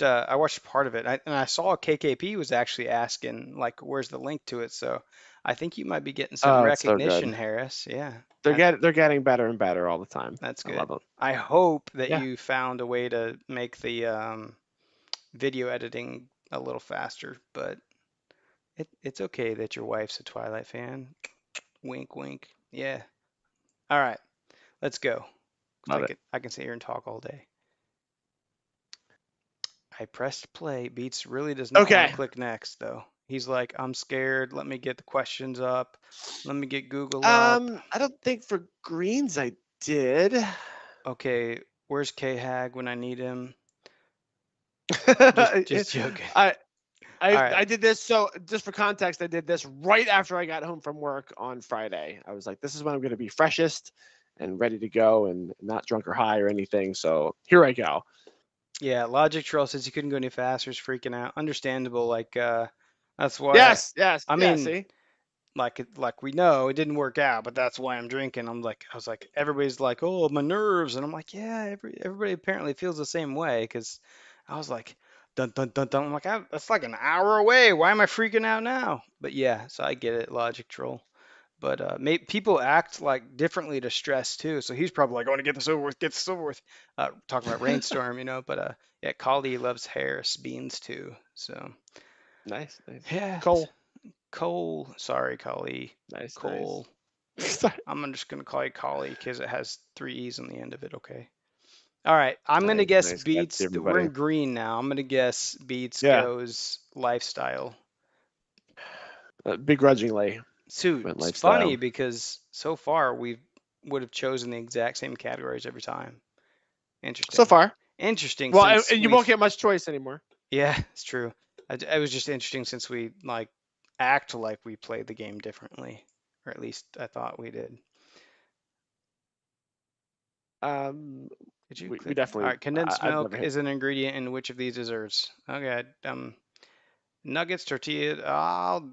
part of it, and I saw KKP was actually asking like, "Where's the link to it?" So I think you might be getting some Oh, it's so recognition, good. Harris. Yeah, They're getting better and better all the time. that's I good. love them. I hope that Yeah. you found a way to make the video editing a little faster, but it's okay that your wife's a Twilight fan. Wink, wink. Yeah. All right, let's go. 'Cause Love it. I can sit here and talk all day. I pressed play. Beats really does not want Okay. to click next, though. He's like, I'm scared. Let me get the questions up. Let me get Google up. I don't think for greens I did. Okay, where's K Hag when I need him? Just joking. I All I right. I did this, so just for context, I did this right after I got home from work on Friday. I was like, this is when I'm going to be freshest and ready to go and not drunk or high or anything. So here I go. Yeah, Logic Troll says he couldn't go any faster. He's freaking out. Understandable. Like, that's why. Yes, yes, I yeah. mean, See, like we know it didn't work out, but that's why I'm drinking. I was like, everybody's like, oh, my nerves, and I'm like, yeah, everybody apparently feels the same way, because I was like, dun dun dun dun. I'm like, that's like an hour away. Why am I freaking out now? But yeah, so I get it, Logic Troll. But people act like differently to stress too. So he's probably like, I want to get this over with, get this over with. Talking about Rainstorm, But yeah, Caldy loves Harris beans too. So nice, nice. yeah, Cole, Cole. Sorry, Callie. nice, Cole. nice. I'm just gonna call you Collie because it has three E's on the end of it. Okay. All right. I'm gonna Nice, guess nice. Glad to see Beats. We're everybody. in green now. I'm gonna guess Beats Yeah, goes lifestyle. begrudgingly Suit. went It's funny lifestyle. because so far we would have chosen the exact same categories every time. So Interesting. far. Interesting Well, since and you won't get much choice anymore. yeah, it's true. It was just interesting since we like act like we played the game differently, or at least I thought we did. Um, Did you we click? All definitely. right, condensed I've milk never hit. is an ingredient in which of these desserts? Okay, nuggets, tortillas. I'll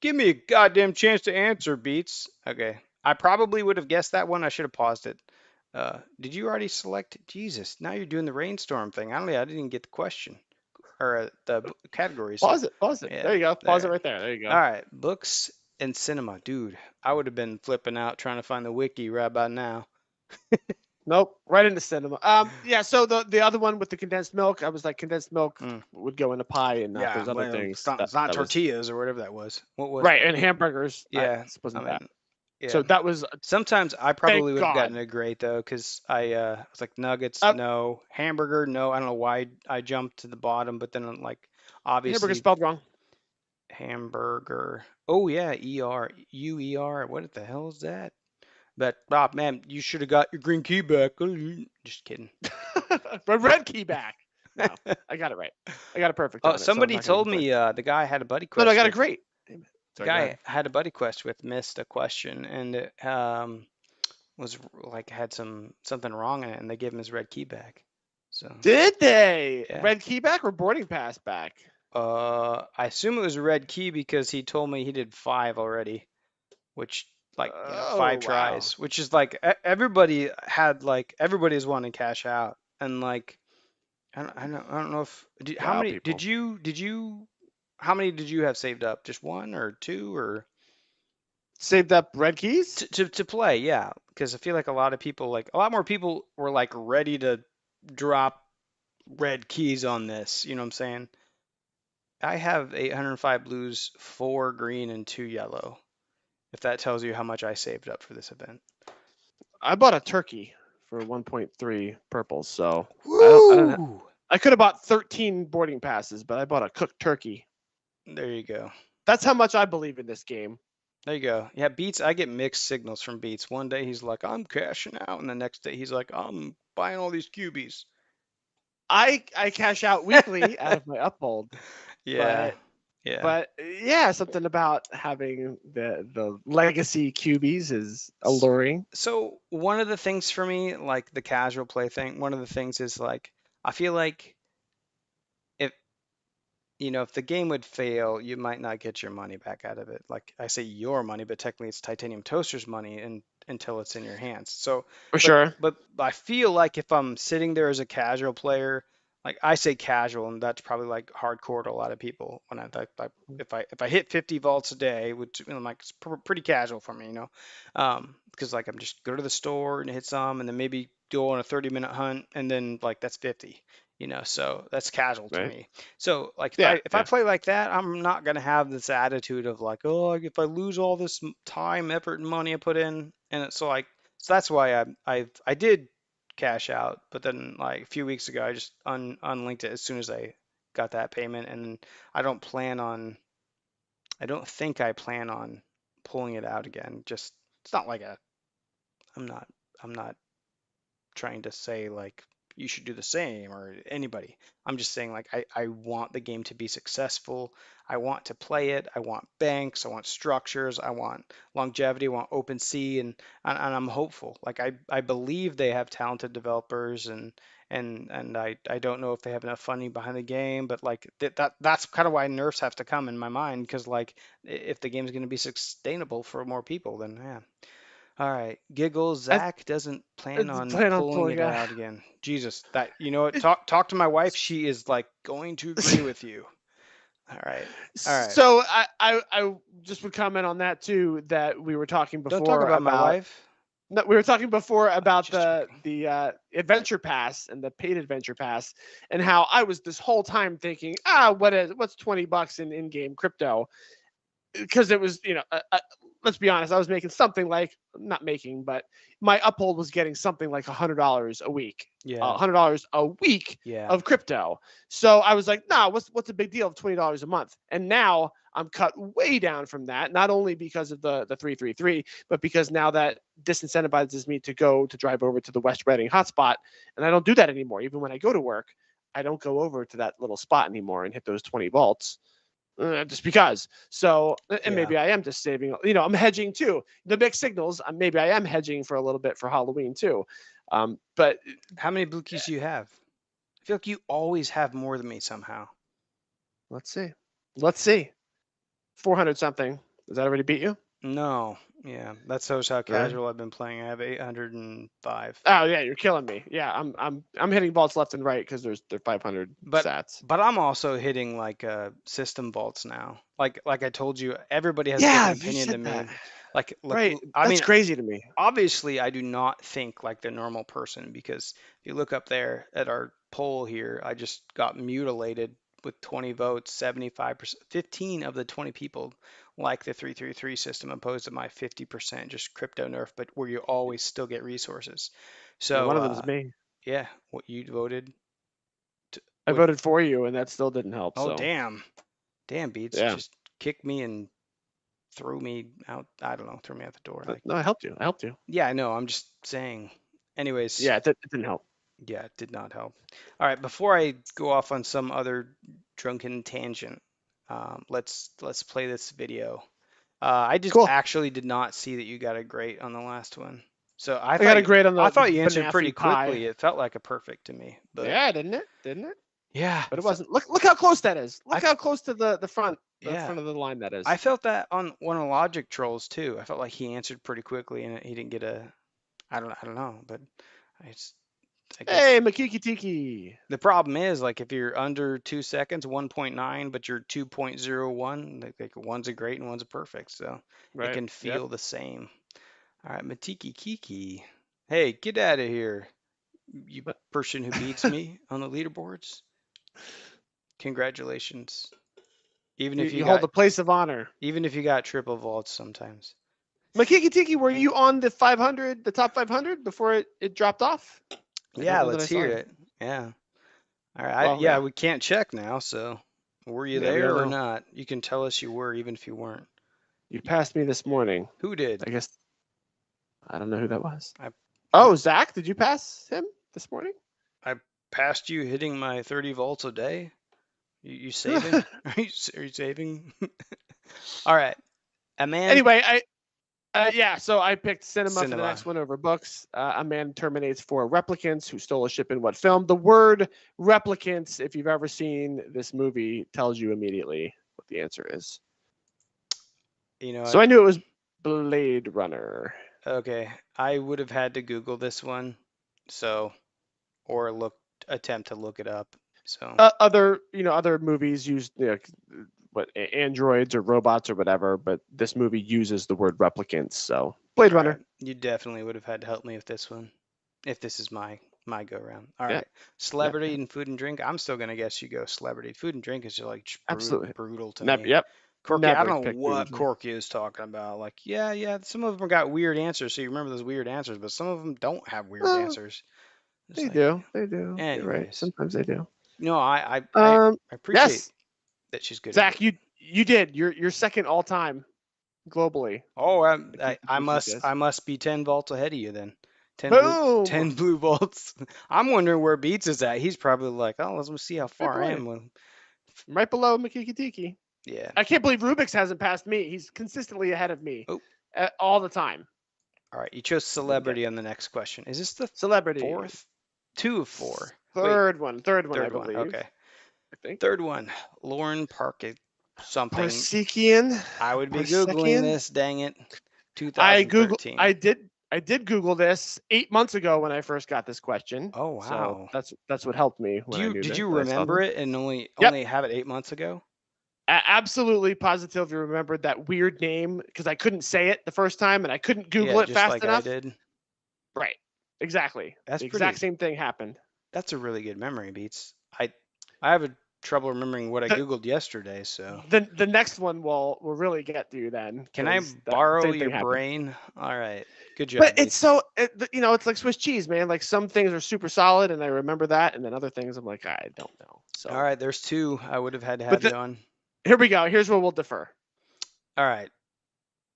give me a goddamn chance to answer, Beats. Okay, I probably would have guessed that one. I should have paused it. Did you already select? Jesus, now you're doing the rainstorm thing. I didn't even get the question or categories. Pause it. Pause it. Yeah, There you go. Pause it there. right there. There you All go. right, books and cinema, dude. I would have been flipping out trying to find the wiki right about now. Nope. Right into cinema. Yeah. So the other one with the condensed milk, I was like, condensed milk Mm. would go in a pie and not Yeah, those other well, things. it's not That was tortillas or whatever that was. What was right. it? And hamburgers. Yeah, This I wasn't that. mean, yeah. So that was. Sometimes I Thank probably would have gotten God. a great though, because I was like nuggets, Uh, no. Hamburger, no. I don't know why I jumped to the bottom, but then like hamburger obviously spelled wrong. hamburger. Oh yeah, UER. What the hell is that? But Rob, man, you should have got your green key back. Just kidding. But red key back. No, I got it right. I got it perfect Oh, on it. So I'm somebody not gonna told complain. me the guy I had a buddy No, I quest got it with. great. Damn it. The Sorry, go guy ahead. I had a buddy quest with missed a question, and was like had something wrong in it, and they gave him his red key back. So Did they? yeah. Red key back or boarding pass back? I assume it was a red key because he told me he did 5 already, which like Oh 5 wow. tries, which is like everybody had like everybody is wanting to cash out, and like I don't know if how Wow, many people. how many did you have saved up? Just one or two or Saved up red keys? to play? Yeah, because I feel like a lot of people like a lot more people were like ready to drop red keys on this. You know what I'm saying? I have 805 blues, 4 green, and 2 yellow. If that tells you how much I saved up for this event. I bought a turkey for 1.3 purples, so I don't Woo! I could have bought 13 boarding passes, but I bought a cooked turkey. There you go. That's how much I believe in this game. There you go. Yeah, Beats, I get mixed signals from Beats. One day he's like, I'm cashing out, and the next day he's like, I'm buying all these cubies. I cash out weekly out of my uphold, Yeah, but yeah. but yeah, something about having the legacy cubies is S- alluring. So one of the things for me, like the casual play thing, one of the things is like, I feel like if if the game would fail, you might not get your money back out of it. Like I say your money, but technically it's Titanium Toaster's money until it's in your hands. So, For but sure. but I feel like if I'm sitting there as a casual player, like I say casual, and that's probably like hardcore to a lot of people. When if I hit 50 vaults a day, which like it's pretty casual for me, because like I'm just go to the store and hit some, and then maybe go on a 30-minute hunt, and then like that's 50. So that's casual to Right? me. So like if Yeah, I if I yeah. play like that, I'm not gonna have this attitude of like, oh, like, if I lose all this time, effort, and money I put in, and it's so that's why I did cash out, but then like a few weeks ago I just unlinked it as soon as I got that payment, and I don't think I plan on pulling it out again. Just it's not like I'm not I'm not trying to say like you should do the same or anybody. I'm just saying like I want the game to be successful. I want to play it. I want banks. I want structures. I want longevity. I want open sea and I'm hopeful. Like I believe they have talented developers and I don't know if they have enough funding behind the game, but like that's kind of why nerfs have to come in my mind because like if the game's going to be sustainable for more people, then yeah. All right. Giggles. I, Zach doesn't I plan on plan on pulling pulling it out. out again. Jesus, that you know what? Talk to my wife. She is like going to agree with you. All right. All right. So I just would comment on that too. That we were talking Don't talk before about my about wife. no, we were talking before about Just joking. the adventure pass and the paid adventure pass, and how I was this whole time thinking, what's $20 in game crypto, because it was let's be honest, I was making something like not making, but my uphold was getting something like $100 a week, Yeah. $100 a week Yeah. of crypto. So I was like, nah, what's a big deal of $20 a month? And now I'm cut way down from that, not only because of the 333, but because now that disincentivizes me to go to drive over to the West Reading hotspot, and I don't do that anymore. Even when I go to work, I don't go over to that little spot anymore and hit those 20 volts just because. So, and Yeah. maybe I am just saving. I'm hedging too. The mixed signals. Maybe I am hedging for a little bit for Halloween too. But How many blue keys do you have? I feel like you always have more than me somehow. let's see. Let's see. 400 something. Does that already beat you? No. Yeah. That shows how Really? casual I've been playing. I have 805. Oh yeah, you're killing me. Yeah, I'm hitting vaults left and right because they're 500 But sats. but I'm also hitting like system vaults now. Like I told you, everybody has a Yeah, different you opinion said than me. that. Like Right. I That's mean, crazy to me. obviously I do not think like the normal person because if you look up there at our poll here, I just got mutilated with 20 votes, 75%, 15 of the 20 people like the 333 system opposed to my 50% just crypto nerf, but where you always still get resources. And So one of them is me. yeah, what you voted to, I what voted for you, and that still didn't help. oh So damn. Damn Beats yeah. just kicked me and threw me out. I don't know, threw me out the door. Like, No, I helped you. I helped you. yeah, I know. I'm just saying. Anyways, Yeah, it didn't help. yeah, it did not help. All right, before I go off on some other drunken tangent, let's play this video. I just Cool. actually did not see that you got a great on the last one. So I got a grade on the I thought you answered banoffee pretty pie. quickly. It felt like a perfect to me. But Yeah, didn't it? yeah, But it wasn't. Look how close that is. Look I how close to the front yeah. of the line that is. I felt that on one of Logic Trolls too. I felt like he answered pretty quickly and he didn't get a. I don't know, but I guess Hey, Makiki Tiki. the problem is like if you're under 2 seconds, 1.9, but you're 2.01, like one's a great and one's a perfect, so it Right. can feel the same. All right, Matiki Kiki. Hey, get out of here, you person who beats me on the leaderboards. Congratulations. Even if You hold the place of honor. even if you got triple vaults sometimes. Makiki Tiki, were you on the 500, the top 500 before it dropped off? Yeah, let's hear it. Yeah. All right. Well, yeah, we can't check now, so were you Yeah, we there don't or know. not? You can tell us you were, even if you weren't. You passed me this morning. Who did? I guess I don't know who that was. I Oh, Zach, did you pass him this morning? I passed you hitting my 30 volts a day. You saving? Are you saving? All right. A man. Anyway, yeah, so I picked cinema for the Cinema. next one over books. A man terminates 4 replicants who stole a ship in what film? The word replicants, if you've ever seen this movie, tells you immediately what the answer is. You know. So I knew it was Blade Runner. Okay, I would have had to Google this one, so or attempt to look it up. So Other movies use what androids or robots or whatever, but this movie uses the word replicants. So Blade Runner. Right. You definitely would have had to help me with this one, if this is my go round. All right, celebrity and food and drink. I'm still gonna guess you go celebrity. Food and drink is just like Absolutely brutal to me. Yep. Corky, I Never don't know pick what food. Corky is talking about. Like, yeah, some of them got weird answers, so you remember those weird answers, but some of them don't have weird answers. They do. You're Anyways, right. Sometimes they do. No, I appreciate Yes. that she's good. Zach, you did. You're second all time globally. Oh, I must be 10 volts ahead of you then. 10 Boom. 10 blue volts. I'm wondering where Beats is at. He's probably like, oh, let's see how far I am. Right below Makiki Tiki. Yeah. I can't believe Rubik's hasn't passed me. He's consistently ahead of me all the time. All right, you chose celebrity on the next question. Is this the celebrity? Fourth? 2 of 4. Third one, I believe. Okay. I think. Third one, Lauren something. Parsekian. I would be Googling this, dang it. 2013. I did Google this 8 months ago when I first got this question. Oh wow. So that's what helped me. Did you remember it and only have it 8 months ago? Absolutely positively remembered that weird name because I couldn't say it the first time and I couldn't Google it fast enough. I did. Right. Exactly. That's the exact same thing happened. That's a really good memory, Beats. I have trouble remembering what I Googled yesterday, so the next one will really get to you then. Can I borrow your brain? All right. Good job. But it's it's like Swiss cheese, man. Like some things are super solid and I remember that, and then other things I'm like, I don't know. So all right, there's 2 I would have had to have you on. Here we go. Here's where we'll defer. All right.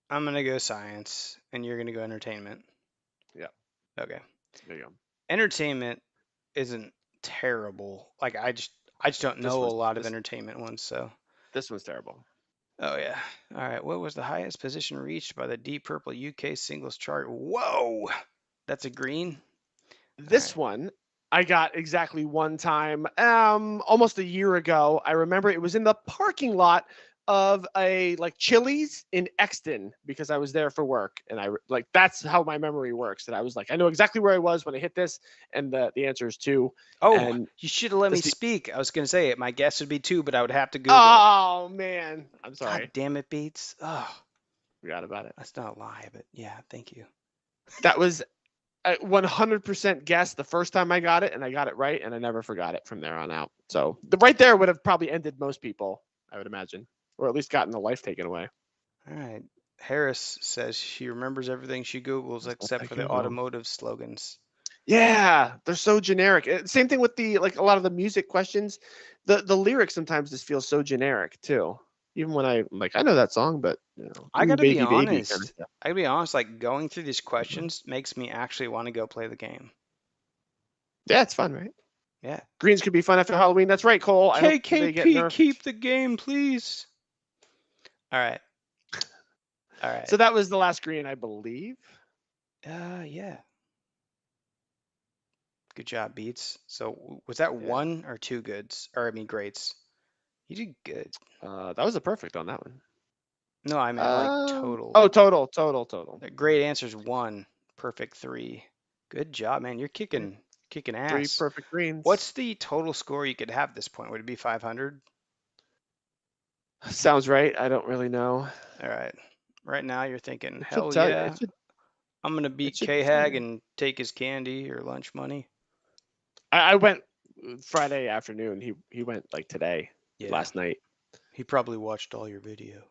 I'm going to go science and you're going to go entertainment. Yeah. Okay. There you go. Entertainment isn't terrible. Like I just don't know a lot of entertainment ones, so this one's terrible. Oh yeah. All right. What was the highest position reached by the Deep Purple UK singles chart? Whoa. That's a green. This one I got exactly one time, almost a year ago. I remember it was in the parking lot of a Chili's in Exton because I was there for work, and that's how my memory works. And I was like, I know exactly where I was when I hit this, and the answer is 2. Oh, and you should have let me speak. I was gonna say it. My guess would be 2, but I would have to Google. Oh man, I'm sorry. God damn it, Beats. Oh, forgot about it. That's not a lie, but yeah, thank you. That was 100% guess the first time I got it, and I got it right, and I never forgot it from there on out. So right there would have probably ended most people, I would imagine, or at least gotten the life taken away. All right. Harris says she remembers everything she Googles except for the automotive slogans. Yeah, they're so generic. Same thing with the a lot of the music questions. The lyrics sometimes just feel so generic too. Even when I'm like, I know that song, but I gotta be honest. I gotta be honest. Like going through these questions makes me actually want to go play the game. Yeah, it's fun, right? Yeah. Greens could be fun after Halloween. That's right, Cole. KKP, keep the game, please. All right. So that was the last green, I believe. Yeah. Good job, Beats. So was that Yeah. one or two goods? Or I mean, greats. You did good. That was a perfect on that one. No, I meant like total. Oh, total. The great answer's one, perfect three. Good job, man. You're Yeah, kicking 3 ass. perfect greens. What's the total score you could have at this point? Would it be 500? Sounds right. I don't really know. All right. Right now you're thinking, It should hell tell you. yeah, I'm gonna It beat should tell K-Hag you. and take his candy or lunch money. I went Friday afternoon. He went like today, Yeah. last night. He probably watched all your video.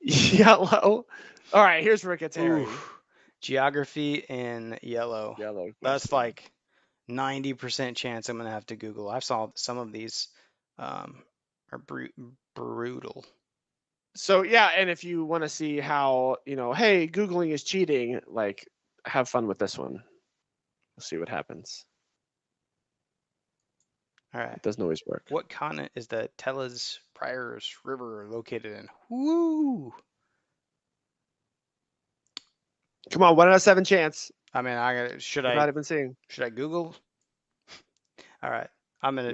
Yellow. All right, here's where it gets hairy. Ooh. Geography in yellow. Yellow. That's question. like 90% chance I'm gonna have to Google. I've saw some of these are brutal. So yeah, and if you want to see how, hey, Googling is cheating, like, have fun with this one. We'll see what happens. All right. It doesn't always work. What continent is the Tellez Priors River located in? Woo! Come on, 1 out of 7 chance. I mean, should I've I not even seen. should I Google? All right. I'm gonna.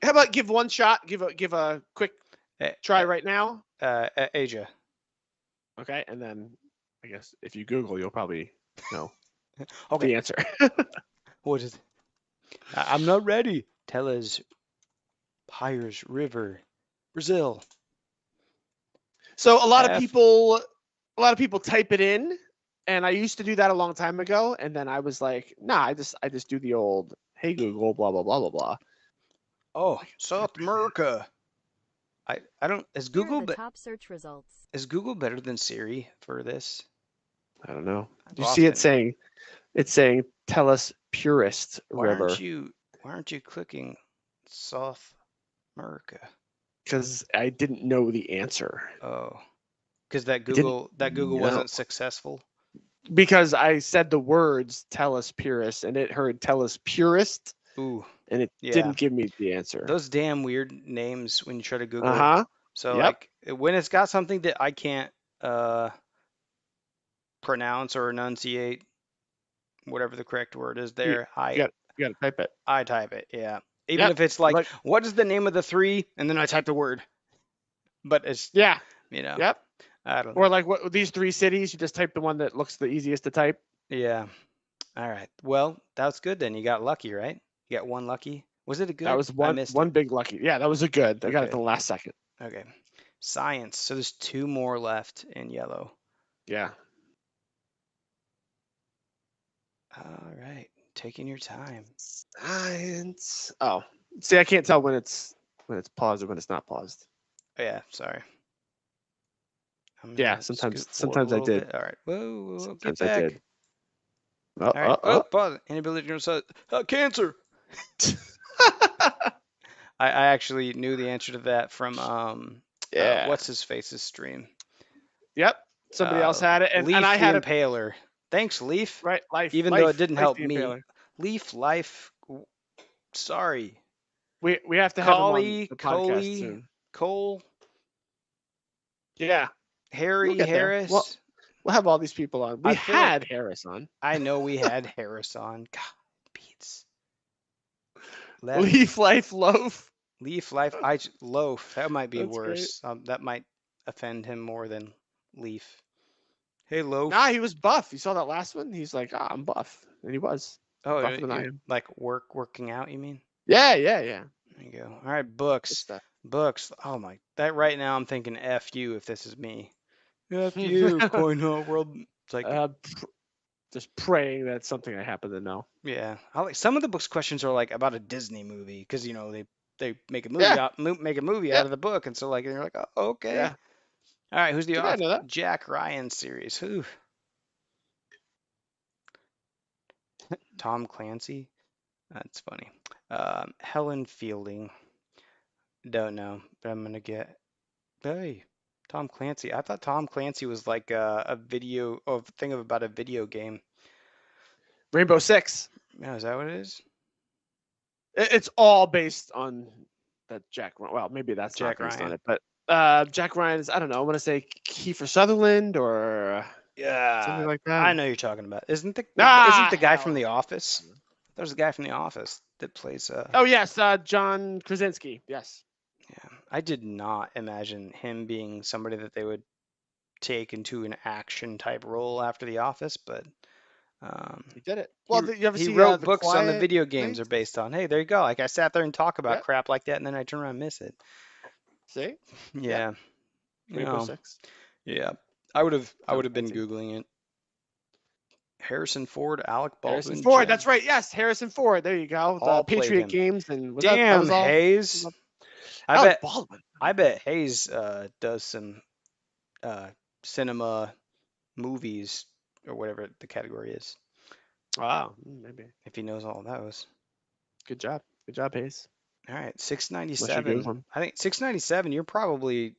How about give one shot? Give a quick try right now. Asia. Okay, and then I guess if you Google, you'll probably know Okay. the answer. What is it? I'm not ready. Tellez Priors River, Brazil. So a lot of people type it in, and I used to do that a long time ago, and then I was like, nah, I just do the old, hey Google, blah blah blah blah blah. Oh, South America. I don't. Is Here are Google the top search results. is Google better than Siri for this? I don't know. I've You see it often- saying tell us purest river. Why aren't you clicking South America? Because I didn't know the answer. Oh, because that didn't Google know. wasn't successful. Because I said the words tell us purest, and it heard tell us purest, Ooh, and it yeah. didn't give me the answer. Those damn weird names when you try to Google. So Yep. like when it's got something that I can't pronounce or enunciate, whatever the correct word is there, you gotta type it. I type it, yeah. Even if it's like, what is the name of the three? And then I type the word. But it's, Yeah. Yep. I don't know. Or like what these 3 cities, you just type the one that looks the easiest to type. Yeah. All right. Well, that's good then. You got lucky, right? You got one lucky. Was it a good? That was one big lucky. Yeah, that was a good. I got it at the last second. Okay. Science. So there's 2 more left in yellow. Yeah. All right. Taking your time. Science. Oh, see, I can't tell when it's paused or when it's not paused. Oh, yeah. Sorry. Yeah. Sometimes I did. Bit. All right. Whoa. Sometimes Get back. I did. All right. Pause. Inability to say cancer. I actually knew the answer to that from what's his face's stream. Yep. Somebody else had it, and I had the Impaler. Thanks, Leaf. Right, Life. Even though it didn't help me. Leaf, Life. Sorry. We have to have him on the podcast soon. Cole. Yeah. Harry Harris. We'll have all these people on. We had Harris on. I know we had Harris on. God, beats. Leaf, Life, Loaf. Leaf, Life, Loaf. That might be worse. That might offend him more than Leaf. Hey, Loaf. Nah, he was buff. You saw that last one? He's like, I'm buff. And he was. Oh, buffer than I am. Like working out, you mean? Yeah. There you go. All right, books. Books. Oh, my. That right now I'm thinking F you if this is me. F you, Coin World. It's like... just praying that something I happen to know. Yeah. Some of the books questions are like about a Disney movie because, they make a movie out of the book. And so like, you're like, oh, okay. Yeah. All right. Who's the author? Jack Ryan series. Who? Tom Clancy. That's funny. Helen Fielding. Don't know, but I'm going to get, hey, Tom Clancy. I thought Tom Clancy was like about a video game. Rainbow Six. Yeah, is that what it is? It's all based on that Jack. Well, maybe that's Jack not based Ryan on it, but Jack Ryan is. I don't know. I want to say Kiefer Sutherland or something Yeah, like that. I know you're talking about. Isn't Ah, the guy from hell. The Office? There's a guy from The Office that plays. Oh yes, John Krasinski. Yes, Yeah, I did not imagine him being somebody that they would take into an action type role after The Office, but um, he did it. he Well, you ever he see wrote the books on the Quiet video games Place? are based on. Hey, there you go. Like I sat there and talk about Yep. crap like that, and then I turn around and miss it. See? Yep. Yeah, you Rainbow know, Six. yeah. I would Tom have been Clancy. googling it. Harrison Ford, Alec Harrison Baldwin, Ford. That's Jen right. Yes, Harrison Ford. There you go. The all played Patriot him. Games, and was that Damn, was all? Hayes. I Alec bet Baldwin. I bet Hayes does some uh, cinema movies or whatever the category is, Wow, maybe. if he knows all those. Good job. Good job, Hayes. All right, Unless you're 697. googling. I think 697. You're probably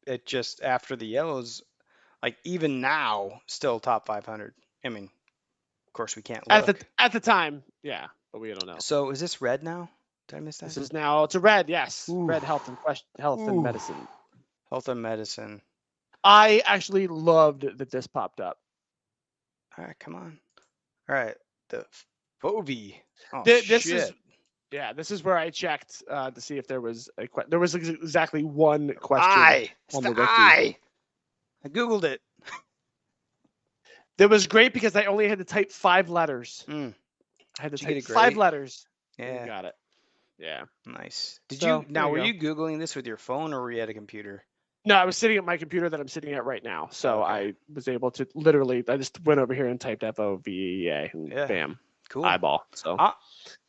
at just after the yellows. Like even now, still top 500. I mean, of course we can't look. At the time, yeah, but we don't know. So is this red now? Did I miss that? This is now it's a red. Yes, Ooh, red health and ooh. medicine. Health and medicine. I actually loved that this popped up. All right, come on. All right, the Fovi. Oh This is shit. this is where I checked to see if there was there was exactly one question I. It's on the the wiki. I googled it. That was great because I only had to type 5 letters. Mm. I had to Did you type get a 5 grade? letters. Yeah. You got it. Yeah. Nice. Did So, you now there were you you go. googling this with your phone or were you at a computer? No, I was sitting at my computer that I'm sitting at right now. So Okay. I was able to literally, I just went over here and typed FOVEA and Yeah. bam, Cool. eyeball. So,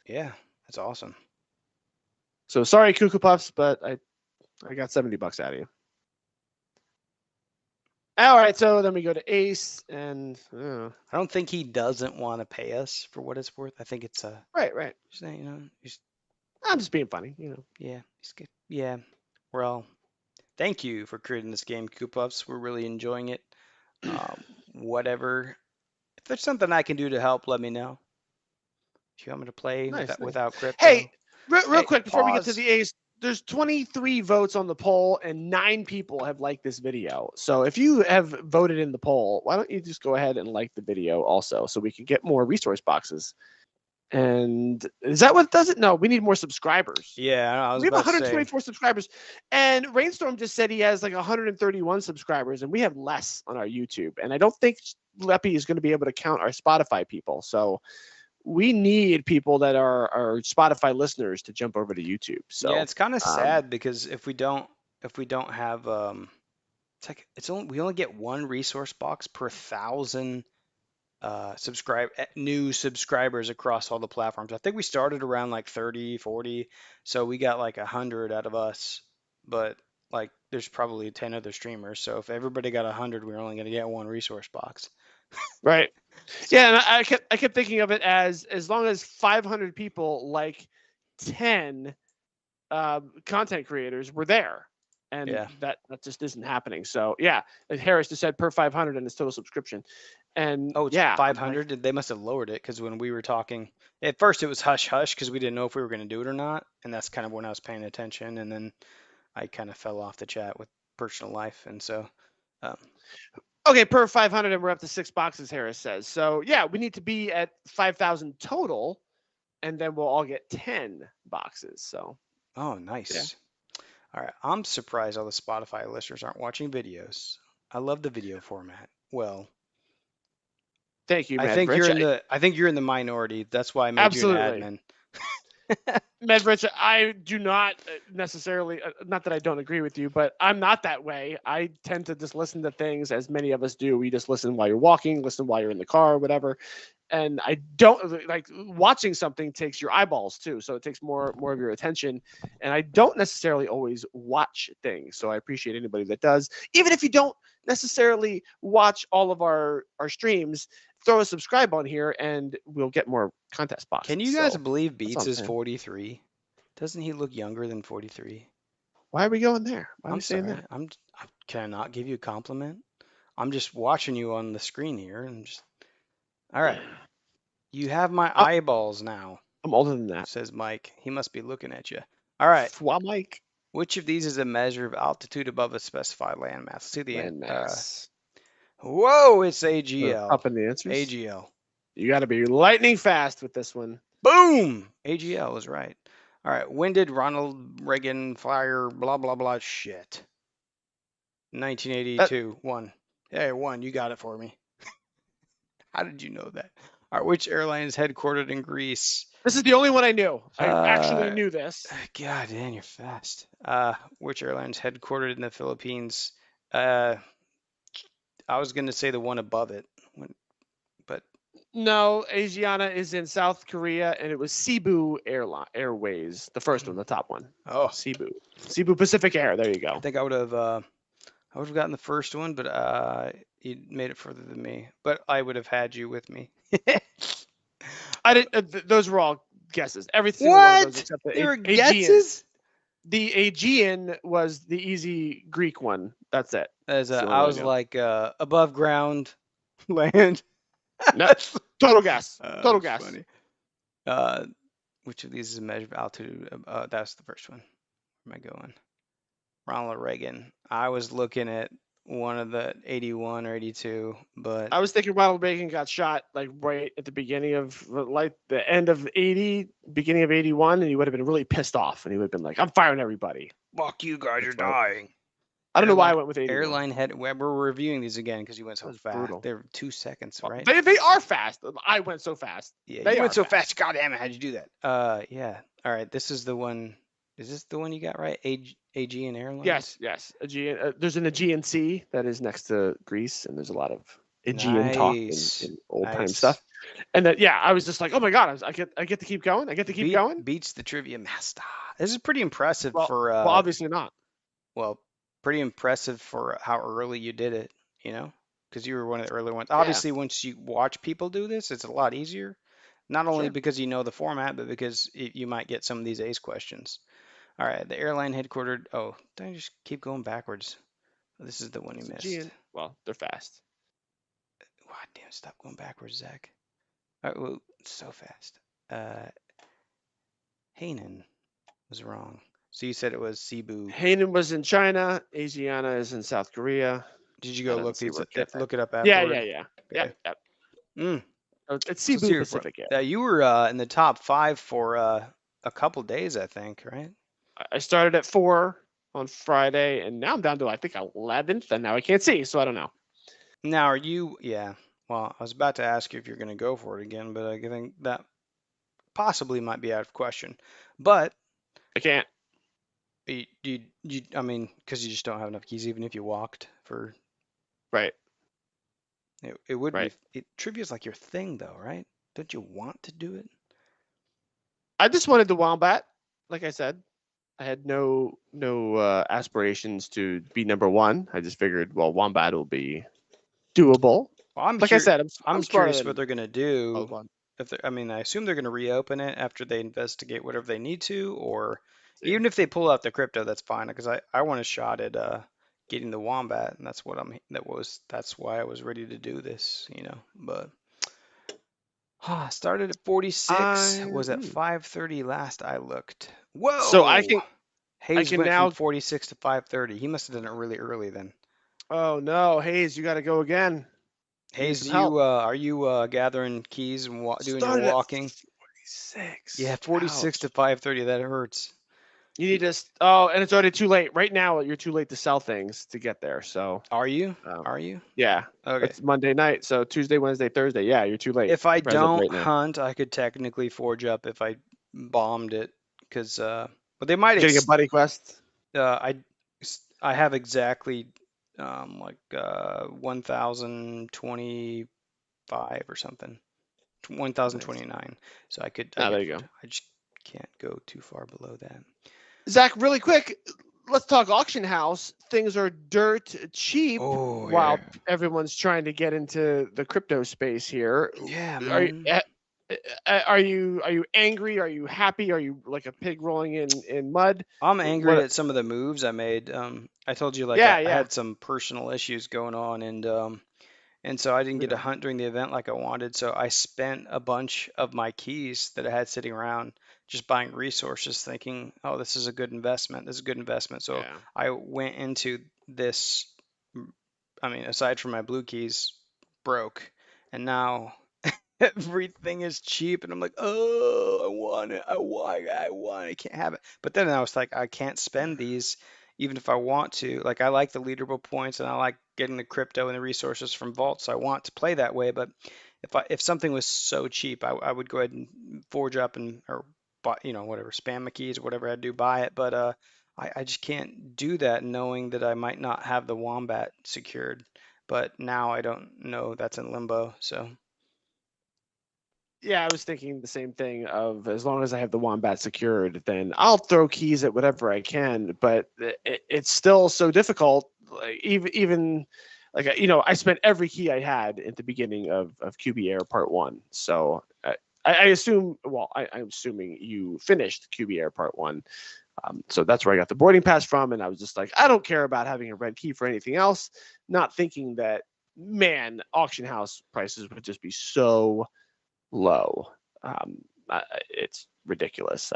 Yeah, that's awesome. so sorry, Cuckoo Puffs, but I got $70 out of you. All right, so then we go to Ace, and I don't think he doesn't want to pay us for what it's worth. I think it's right. just, you know, just, I'm just being funny, you know. yeah, he's good. Yeah. Well, thank you for creating this game, Koopuffs. We're really enjoying it. Whatever. If there's something I can do to help, let me know. If you want me to play Nice. without crypto. Hey, real Hey, quick before we get to pause. the Ace, there's 23 votes on the poll, and 9 people have liked this video. So if you have voted in the poll, why don't you just go ahead and like the video also, so we can get more resource boxes. And is that what does it? No, we need more subscribers. Yeah, I was We have about to say. 124 subscribers, and Rainstorm just said he has like 131 subscribers, and we have less on our YouTube. And I don't think Leppy is going to be able to count our Spotify people. So we need people that are Spotify listeners to jump over to YouTube. So Yeah, it's kind of sad because if we don't have it's like we only get one resource box per 1,000 new subscribers across all the platforms. I think we started around like 30, 40, so we got like 100 out of us, but like there's probably 10 other streamers. So if everybody got 100, we're only going to get one resource box. right. Yeah, and I kept thinking of it as long as 500 people like 10 content creators were there, and Yeah. that just isn't happening. So yeah, as Harris just said, per 500 in his total subscription, and Oh, it's yeah, 500. They must have lowered it because when we were talking, at first it was hush hush because we didn't know if we were going to do it or not, and that's kind of when I was paying attention, and then I kind of fell off the chat with personal life, and so. Okay, per 500, and we're up to 6 boxes. Harris says so. Yeah, we need to be at 5,000 total, and then we'll all get 10 boxes. So. Oh, nice. All right, I'm surprised all the Spotify listeners aren't watching videos. I love the video format. Well, Thank you, I Mad think Rich. I think you're in the minority. That's why I made Absolutely. you an admin. Medrich, I do not necessarily, not that I don't agree with you, but I'm not that way. I tend to just listen to things as many of us do. We just listen while you're walking, listen while you're in the car, whatever. And I don't like watching something takes your eyeballs too. So it takes more of your attention. And I don't necessarily always watch things. So I appreciate anybody that does. Even if you don't necessarily watch all of our streams, throw a subscribe on here and we'll get more contest boxes. Can you guys So believe that's Beats all I'm is saying. 43? Doesn't he look younger than 43? Why are we going there? Why are we I'm saying sorry. that? Can I not give you a compliment? I'm just watching you on the screen here and just. All right. You have my eyeballs now, I'm older than that. says Mike. He must be looking at you. All right. Wow, Mike. Which of these is a measure of altitude above a specified landmass? Let's see the Landmass. Whoa, it's Up AGL. in the answers. AGL. You got to be lightning fast with this one. Boom! AGL is right. All right. When did Ronald Reagan fire blah blah blah shit? 1982. One. Hey, one. You got it for me. How did you know that? All right. Which airline is headquartered in Greece? This is the only one I knew. I actually knew this. God damn, you're fast. Which airline is headquartered in the Philippines? I was gonna say the one above it, but No, Asiana is in South Korea, and it was Cebu Airways, the first one, the top one. oh, Cebu Pacific Air. There you I go. think I would have gotten the first one, but you made it further than me. But I would have had you with me. I didn't. Those were all guesses. Every single one of those What? except the They were Aegean. guesses? The Aegean was the easy Greek one. That's it. As That's the I one was know. like above ground, land. No, total guess. Total That's guess. funny. Which of these is measured altitude? That's the first one. Where am I going? Ronald Reagan. I was looking at one of the 81 or 82, but I was thinking Ronald Reagan got shot like right at the beginning of like the end of 80, beginning of 81, and he would have been really pissed off, and he would have been like, "I'm firing everybody." fuck you guys are That's why- dying. I don't know why I went with 81. Airline head. We're reviewing these again because you went so That's fast. brutal. They're 2 seconds, right? They are fast. I went so fast. Yeah, They you went are so fast. God damn it! How'd you do that? Yeah. All right. This is the one. Is this the one you got right? Aegean Airlines. Yes. Aegean. There's an Aegean Sea that is next to Greece, and there's a lot of Aegean talk in old time Nice. stuff. And that, yeah, I was just like, oh my god, I get to keep going. I get to keep going. Beats the trivia master. This is pretty impressive for. Well, obviously not. Well, pretty impressive for how early you did it. You know, because you were one of the early ones. Obviously, once you watch people do this, it's a lot easier. Not only because you know the format, but because you might get some of these ace questions. All right, the airline headquartered. Oh, did I just keep going backwards? This is the one you missed. Aegean. Well, they're fast. God damn, stop going backwards, Zach. All right, well, so fast. Hainan was wrong. So you said it was Cebu. Hainan was in China. Asiana is in South Korea. Did you go look it up Yeah. afterward? Yeah. It's So Cebu Pacific Air. you were in the top 5 for a couple days, I think, right? I started at 4 on Friday, and now I'm down to I think 11th, and now I can't see, so I don't know. Now, are you? Yeah. Well, I was about to ask you if you're going to go for it again, but I think that possibly might be out of question. But I can't. I mean, because you just don't have enough keys, even if you walked for. Right. It would be. Trivia's like your thing, though, right? Don't you want to do it? I just wanted the Wombat. Like I said, I had no aspirations to be number one. I just figured, well, Wombat will be doable. Well, I said, I'm curious what they're going to do. Oh, I mean, I assume they're going to reopen it after they investigate whatever they need to, or even if they pull out the crypto, that's fine. Because I want a shot at getting the Wombat, and that's why I was ready to do this, you know. But started at 46. Was at 5:30 last I looked. Whoa! So Hayes went from 46 to 5:30. He must have done it really early then. Oh no, Hayes, you got to go again. Hayes, are you gathering keys and doing your walking? 46. Yeah, 46 to 5:30. That hurts. You need to. Oh, and it's already too late. Right now, you're too late to sell things to get there. So. Are you? Are you? Yeah. Okay. It's Monday night, so Tuesday, Wednesday, Thursday. Yeah, you're too late. If I don't hunt, I could technically forge up if I bombed it, because but they might getting a buddy quest. I have exactly like 1,025 or something, 1,029. So I could. There you go. I just can't go too far below that. Zach, really quick, let's talk auction house. Things are dirt cheap while everyone's trying to get into the crypto space here. Yeah, man. Are you angry? Are you happy? Are you like a pig rolling in mud? I'm angry at some of the moves I made. I told you I had some personal issues going on, and so I didn't get to hunt during the event like I wanted. So I spent a bunch of my keys that I had sitting around just buying resources, thinking, oh, this is a good investment. This is a good investment. So I went into this I mean, aside from my blue keys, broke, and now everything is cheap, and I'm like, oh, I want it, I can't have it. But then I was like, I can't spend these, even if I want to. Like, I like the leaderboard points, and I like getting the crypto and the resources from vaults. So I want to play that way. But if something was so cheap, I would go ahead and forge up and or buy, whatever, spam my keys or whatever I do, buy it. But I just can't do that knowing that I might not have the wombat secured. But now I don't know, that's in limbo. So. Yeah, I was thinking the same thing of as long as I have the wombat secured, then I'll throw keys at whatever I can. But it's still so difficult. Like even like I spent every key I had at the beginning of Cubie Air Part One. So I assume, well, I'm assuming you finished Cubie Air Part One. So that's where I got the boarding pass from, and I was just like, I don't care about having a red key for anything else. Not thinking that, man, auction house prices would just be so low. Um, it's ridiculous.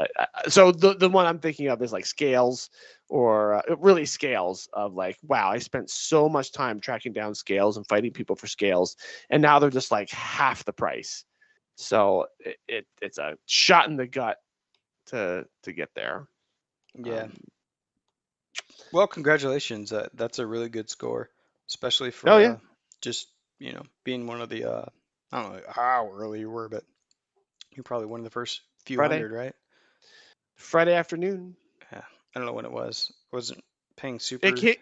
So the one I'm thinking of is like scales, or really scales of like, wow, I spent so much time tracking down scales and fighting people for scales, and now they're just like half the price. So it's a shot in the gut to get there. Yeah. Um, Well, congratulations. That's a really good score, especially oh for yeah, just, being one of the I don't know how early you were, but you're probably one of the first few Friday hundred, right? Friday afternoon. Yeah. I don't know when it was. Wasn't paying It super. came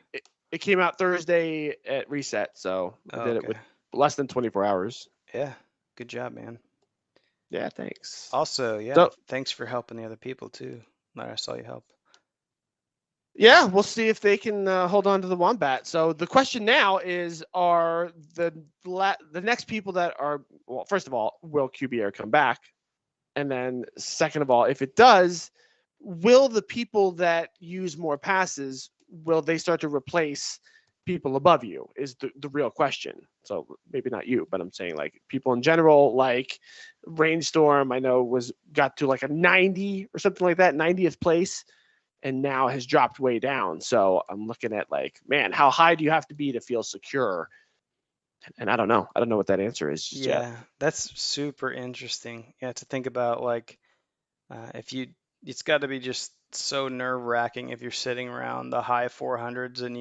it came out Thursday at reset, so I Oh, did it okay. with less than 24 hours. Yeah. Good job, man. Yeah, thanks. Also, yeah, So thanks for helping the other people too. I saw you help. yeah, we'll see if they can hold on to the wombat. So the question now is: are the next people that are, well? First of all, will QBR come back? And then second of all, if it does, will the people that use more passes, will they start to replace people above you? Is the real question. So maybe not you, but I'm saying like people in general, like Rainstorm, I know got to like a 90 or something like that, 90th place, and now has dropped way down. So I'm looking at like, man, how high do you have to be to feel secure? And I don't know. I don't know what that answer is just yet. Yeah, that's super interesting. Yeah, to think about like if you, it's got to be just so nerve-wracking if you're sitting around the high 400s and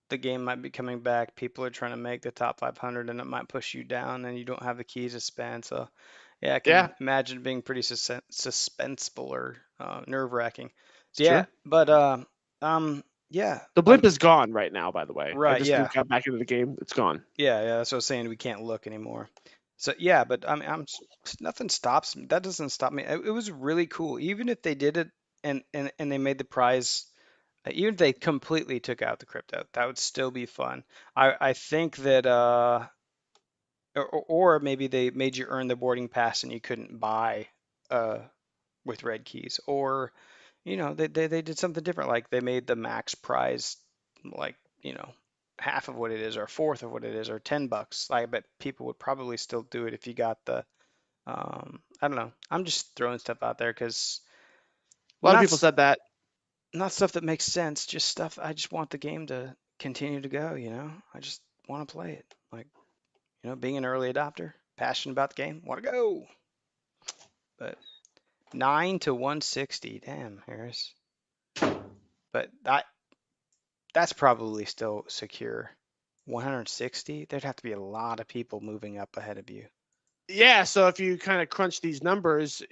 the game might be coming back. People are trying to make the top 500 and it might push you down and you don't have the keys to spend. So, yeah, I Yeah, can imagine being pretty suspenseful or nerve-wracking. it's Yeah, true. but yeah, The blimp is gone right now, by the way. I right, just yeah, got back into the game. It's gone. yeah. That's what I was saying. We can't look anymore. So yeah, but I mean, nothing stops me. That doesn't stop me. It was really cool, even if they did it and they made the prize. Even if they completely took out the crypto, that would still be fun. I think that or maybe they made you earn the boarding pass and you couldn't buy uh with red keys, or they did something different, like they made the max prize like half of what it is or a fourth of what it is or $10. I bet people would probably still do it if you got the I don't know. I'm just throwing stuff out there because A lot of not people said that. not stuff that makes sense, just stuff I just want the game to continue to go. I just want to play it. Like, being an early adopter, passionate about the game, want to go. But 9 to 160, damn, Harris. But that's probably still secure. 160, there'd have to be a lot of people moving up ahead of you. Yeah, so if you kind of crunch these numbers,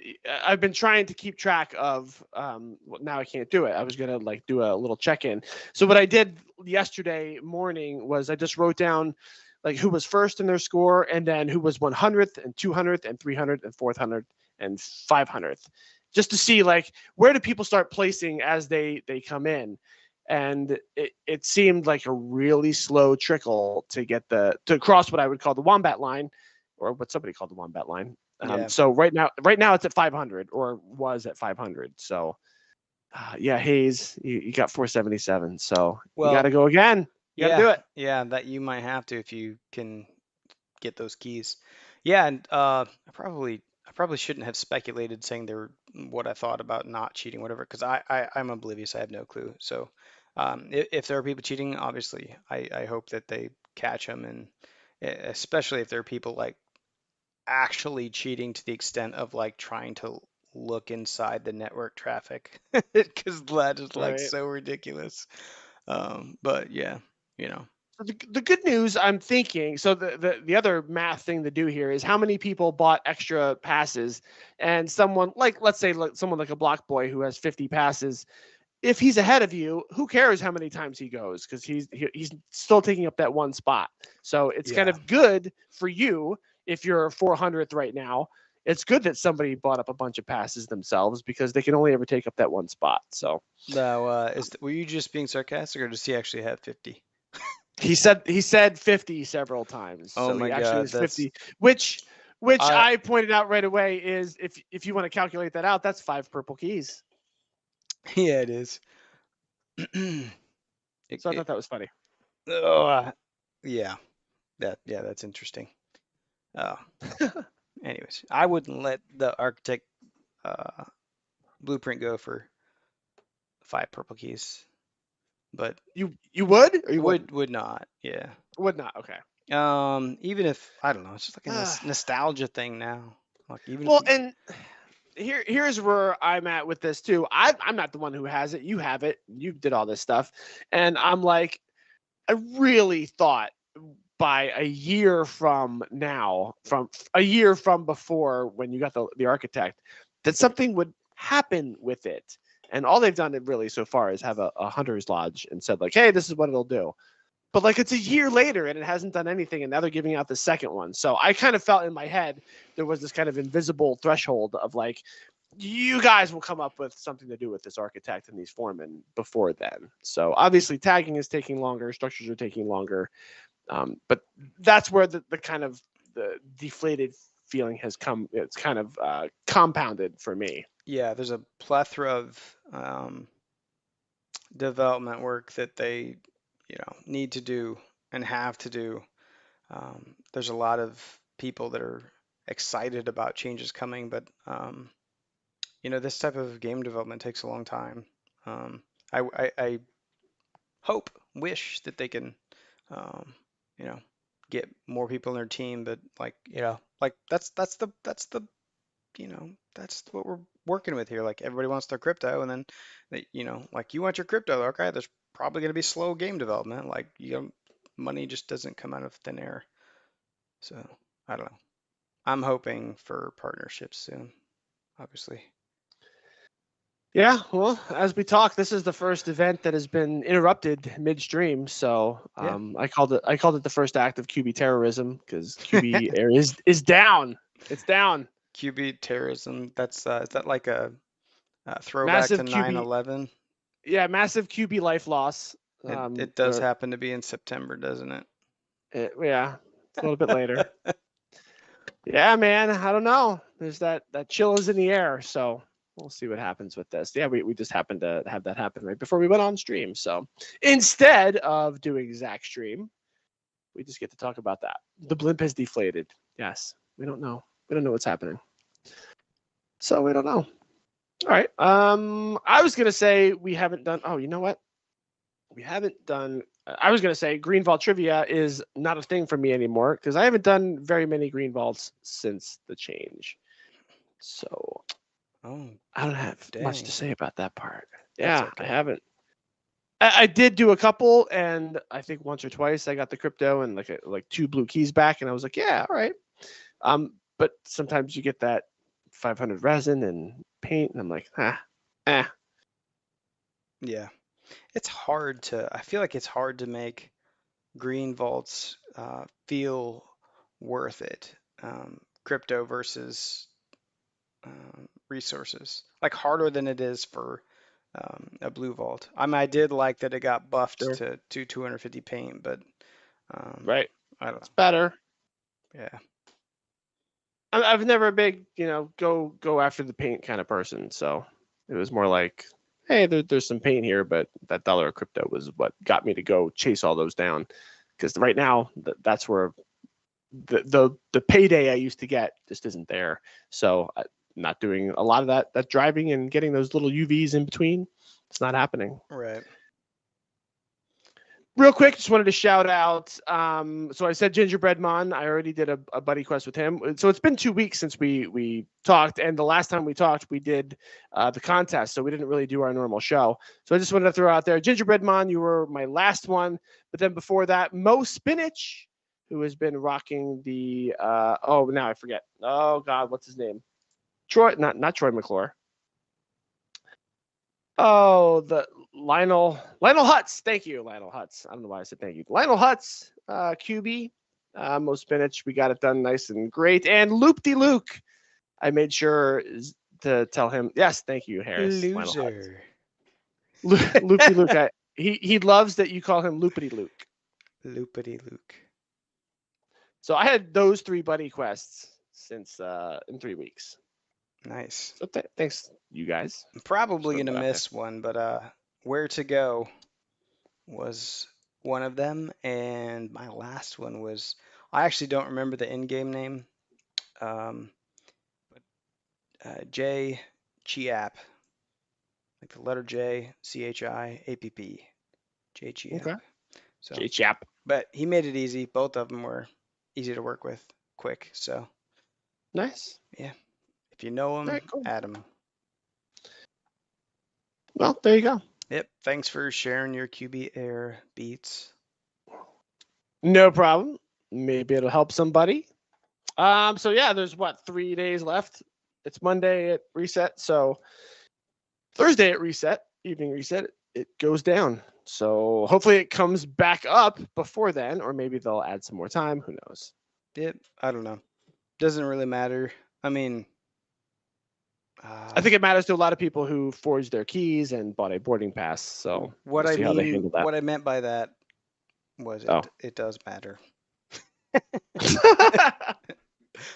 I've been trying to keep track of. Well, now I can't do it. I was gonna like do a little check-in. So what I did yesterday morning was I just wrote down like who was first in their score, and then who was 100th and 200th and 300th and 400th and 500th, just to see like where do people start placing as they come in. And it seemed like a really slow trickle to get to cross what I would call the wombat line, or what somebody called the wombat line. Yeah. So right now it's at 500, or was at 500. So yeah, Hayes, you got 477. So you got Well, to go again. You got to yeah, do it. yeah, that you might have to if you can get those keys. Yeah, and I probably shouldn't have speculated saying they were what I thought about not cheating, whatever, because I'm oblivious. I have no clue. So If there are people cheating, obviously, I hope that they catch them, and especially if there are people like actually cheating to the extent of like trying to look inside the network traffic, because that is like Right. so ridiculous. But yeah, you know. The good news I'm thinking, so the other math thing to do here is how many people bought extra passes, and someone like, let's say like someone like a block boy who has 50 passes, if he's ahead of you, who cares how many times he goes, because he's still taking up that one spot. So it's kind Yeah. of good for you if you're 400th right now. It's good that somebody bought up a bunch of passes themselves because they can only ever take up that one spot. So Now, were you just being sarcastic, or does he actually have 50? he said 50 several times. Oh So he my actually God, is that's 50, which I I pointed out right away is if you want to calculate that out, that's 5 purple keys. yeah, it is. It, So I it, thought that was funny. oh, yeah, that's interesting. Uh, anyways, I wouldn't let the architect uh, blueprint go for 5 purple keys, but You would or you wouldn't? would not. Yeah. Would not. Okay. Even if I don't know, it's just like a Ah. nostalgia thing now. Like even if Well, you, and here's where I'm at with this too. I'm not the one who has it. You have it. You did all this stuff, and I'm like, I really thought by a year from now, from a year from before when you got the architect, that something would happen with it. And all they've done really so far is have a hunter's lodge and said like, hey, this is what it'll do. But like it's a year later and it hasn't done anything, and now they're giving out the second one. So I kind of felt in my head there was this kind of invisible threshold of like, you guys will come up with something to do with this architect and these foremen before then. So obviously tagging is taking longer, structures are taking longer, but that's where the kind of the deflated feeling has come. It's kind of compounded for me. yeah, there's a plethora of development work that they, need to do and have to do. There's a lot of people that are excited about changes coming, but this type of game development takes a long time. Um, I hope, wish that they can, um, you know, get more people in their team, but like, like that's what we're working with here. Like everybody wants their crypto, and then like you want your crypto. Okay, there's probably going to be slow game development. Like money just doesn't come out of thin air. So I don't know. I'm hoping for partnerships soon, obviously. Yeah, well, as we talk, this is the first event that has been interrupted midstream. So Yeah. I called it the first act of Cubie terrorism because Cubie air is down. It's down. Cubie terrorism. Is that like a throwback to Massive Cubie, 9/11? yeah, massive Cubie life loss. It does happen to be in September, doesn't it? Yeah, it's a little bit later. Yeah, man, I don't know. There's that chill is in the air, so we'll see what happens with this. Yeah, we just happened to have that happen right before we went on stream. So instead of doing Zach stream, we just get to talk about that. The blimp has deflated. Yes, we don't know. We don't know what's happening. So we don't know. All right. I was gonna say we haven't done. Oh, you know what? We haven't done. I was gonna say green vault trivia is not a thing for me anymore because I haven't done very many green vaults since the change. So Oh, I don't have much to dang. say about that part. That's Yeah, I okay. haven't. I did do a couple, and I think once or twice I got the crypto and like 2 blue keys back, and I was like, yeah, all right. But sometimes you get that 500 resin and paint, and I'm like, eh. Yeah. I feel like it's hard to make green vaults feel worth it. Crypto versus resources. Like harder than it is for a blue vault. I mean, I did like that it got buffed Sure. to 250 paint, but um, Right. I don't It's know. better. Yeah. I've never a big, go after the paint kind of person. So it was more like, hey, there's some paint here, but that dollar of crypto was what got me to go chase all those down. Because right now, that's where the payday I used to get just isn't there. So I'm not doing a lot of that driving and getting those little UVs in between. It's not happening. Right. Real quick, just wanted to shout out. So I said Gingerbread Mon. I already did a buddy quest with him. So it's been 2 weeks since we talked, and the last time we talked, we did the contest. So we didn't really do our normal show. So I just wanted to throw out there, Gingerbread Mon, you were my last one. But then before that, Mo Spinach, who has been rocking the oh, now I forget. Oh God, what's his name? Troy, not Troy McClure. Oh, the Lionel Hutz. Thank you, Lionel Hutz. I don't know why I said thank you. Lionel Hutz, Cubie, Mo Spinach. We got it done nice and great. And Loop de Luke. I made sure to tell him. Yes, thank you, Harris. Loser. Loop de Luke. He loves that you call him Loopity Luke. Loopity Luke. So I had those 3 buddy quests since in 3 weeks. Nice. So thanks, you guys. I'm probably gonna miss one, but Where to Go was one of them, and my last one was, I actually don't remember the in-game name, but J Chiapp, like the letter J, CHIAPP, J Chiapp. Okay. So J Chap. but he made it easy. Both of them were easy to work with, quick. So Nice. yeah, if you know him, All right, cool. add him. Well, there you go. Yep. Thanks for sharing your Cubie Air beats. No problem. Maybe it'll help somebody. So yeah, there's 3 days left. It's Monday at reset. So Thursday at reset, evening reset, it goes down. So hopefully it comes back up before then, or maybe they'll add some more time. Who knows? Yep. I don't know. Doesn't really matter. I mean, I think it matters to a lot of people who forged their keys and bought a boarding pass. So what we'll see how they I handle that. what I meant by that was it does matter.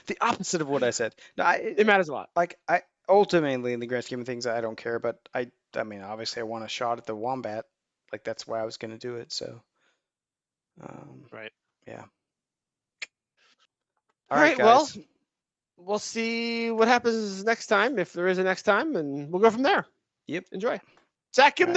The opposite of what I said. No, it matters a lot. Like I ultimately, in the grand scheme of things, I don't care. But I mean, obviously, I want a shot at the wombat. Like that's why I was going to do it. So, Right. Yeah. All right, guys. Well, we'll see what happens next time, if there is a next time, and we'll go from there. Yep. Enjoy. Zach, give him the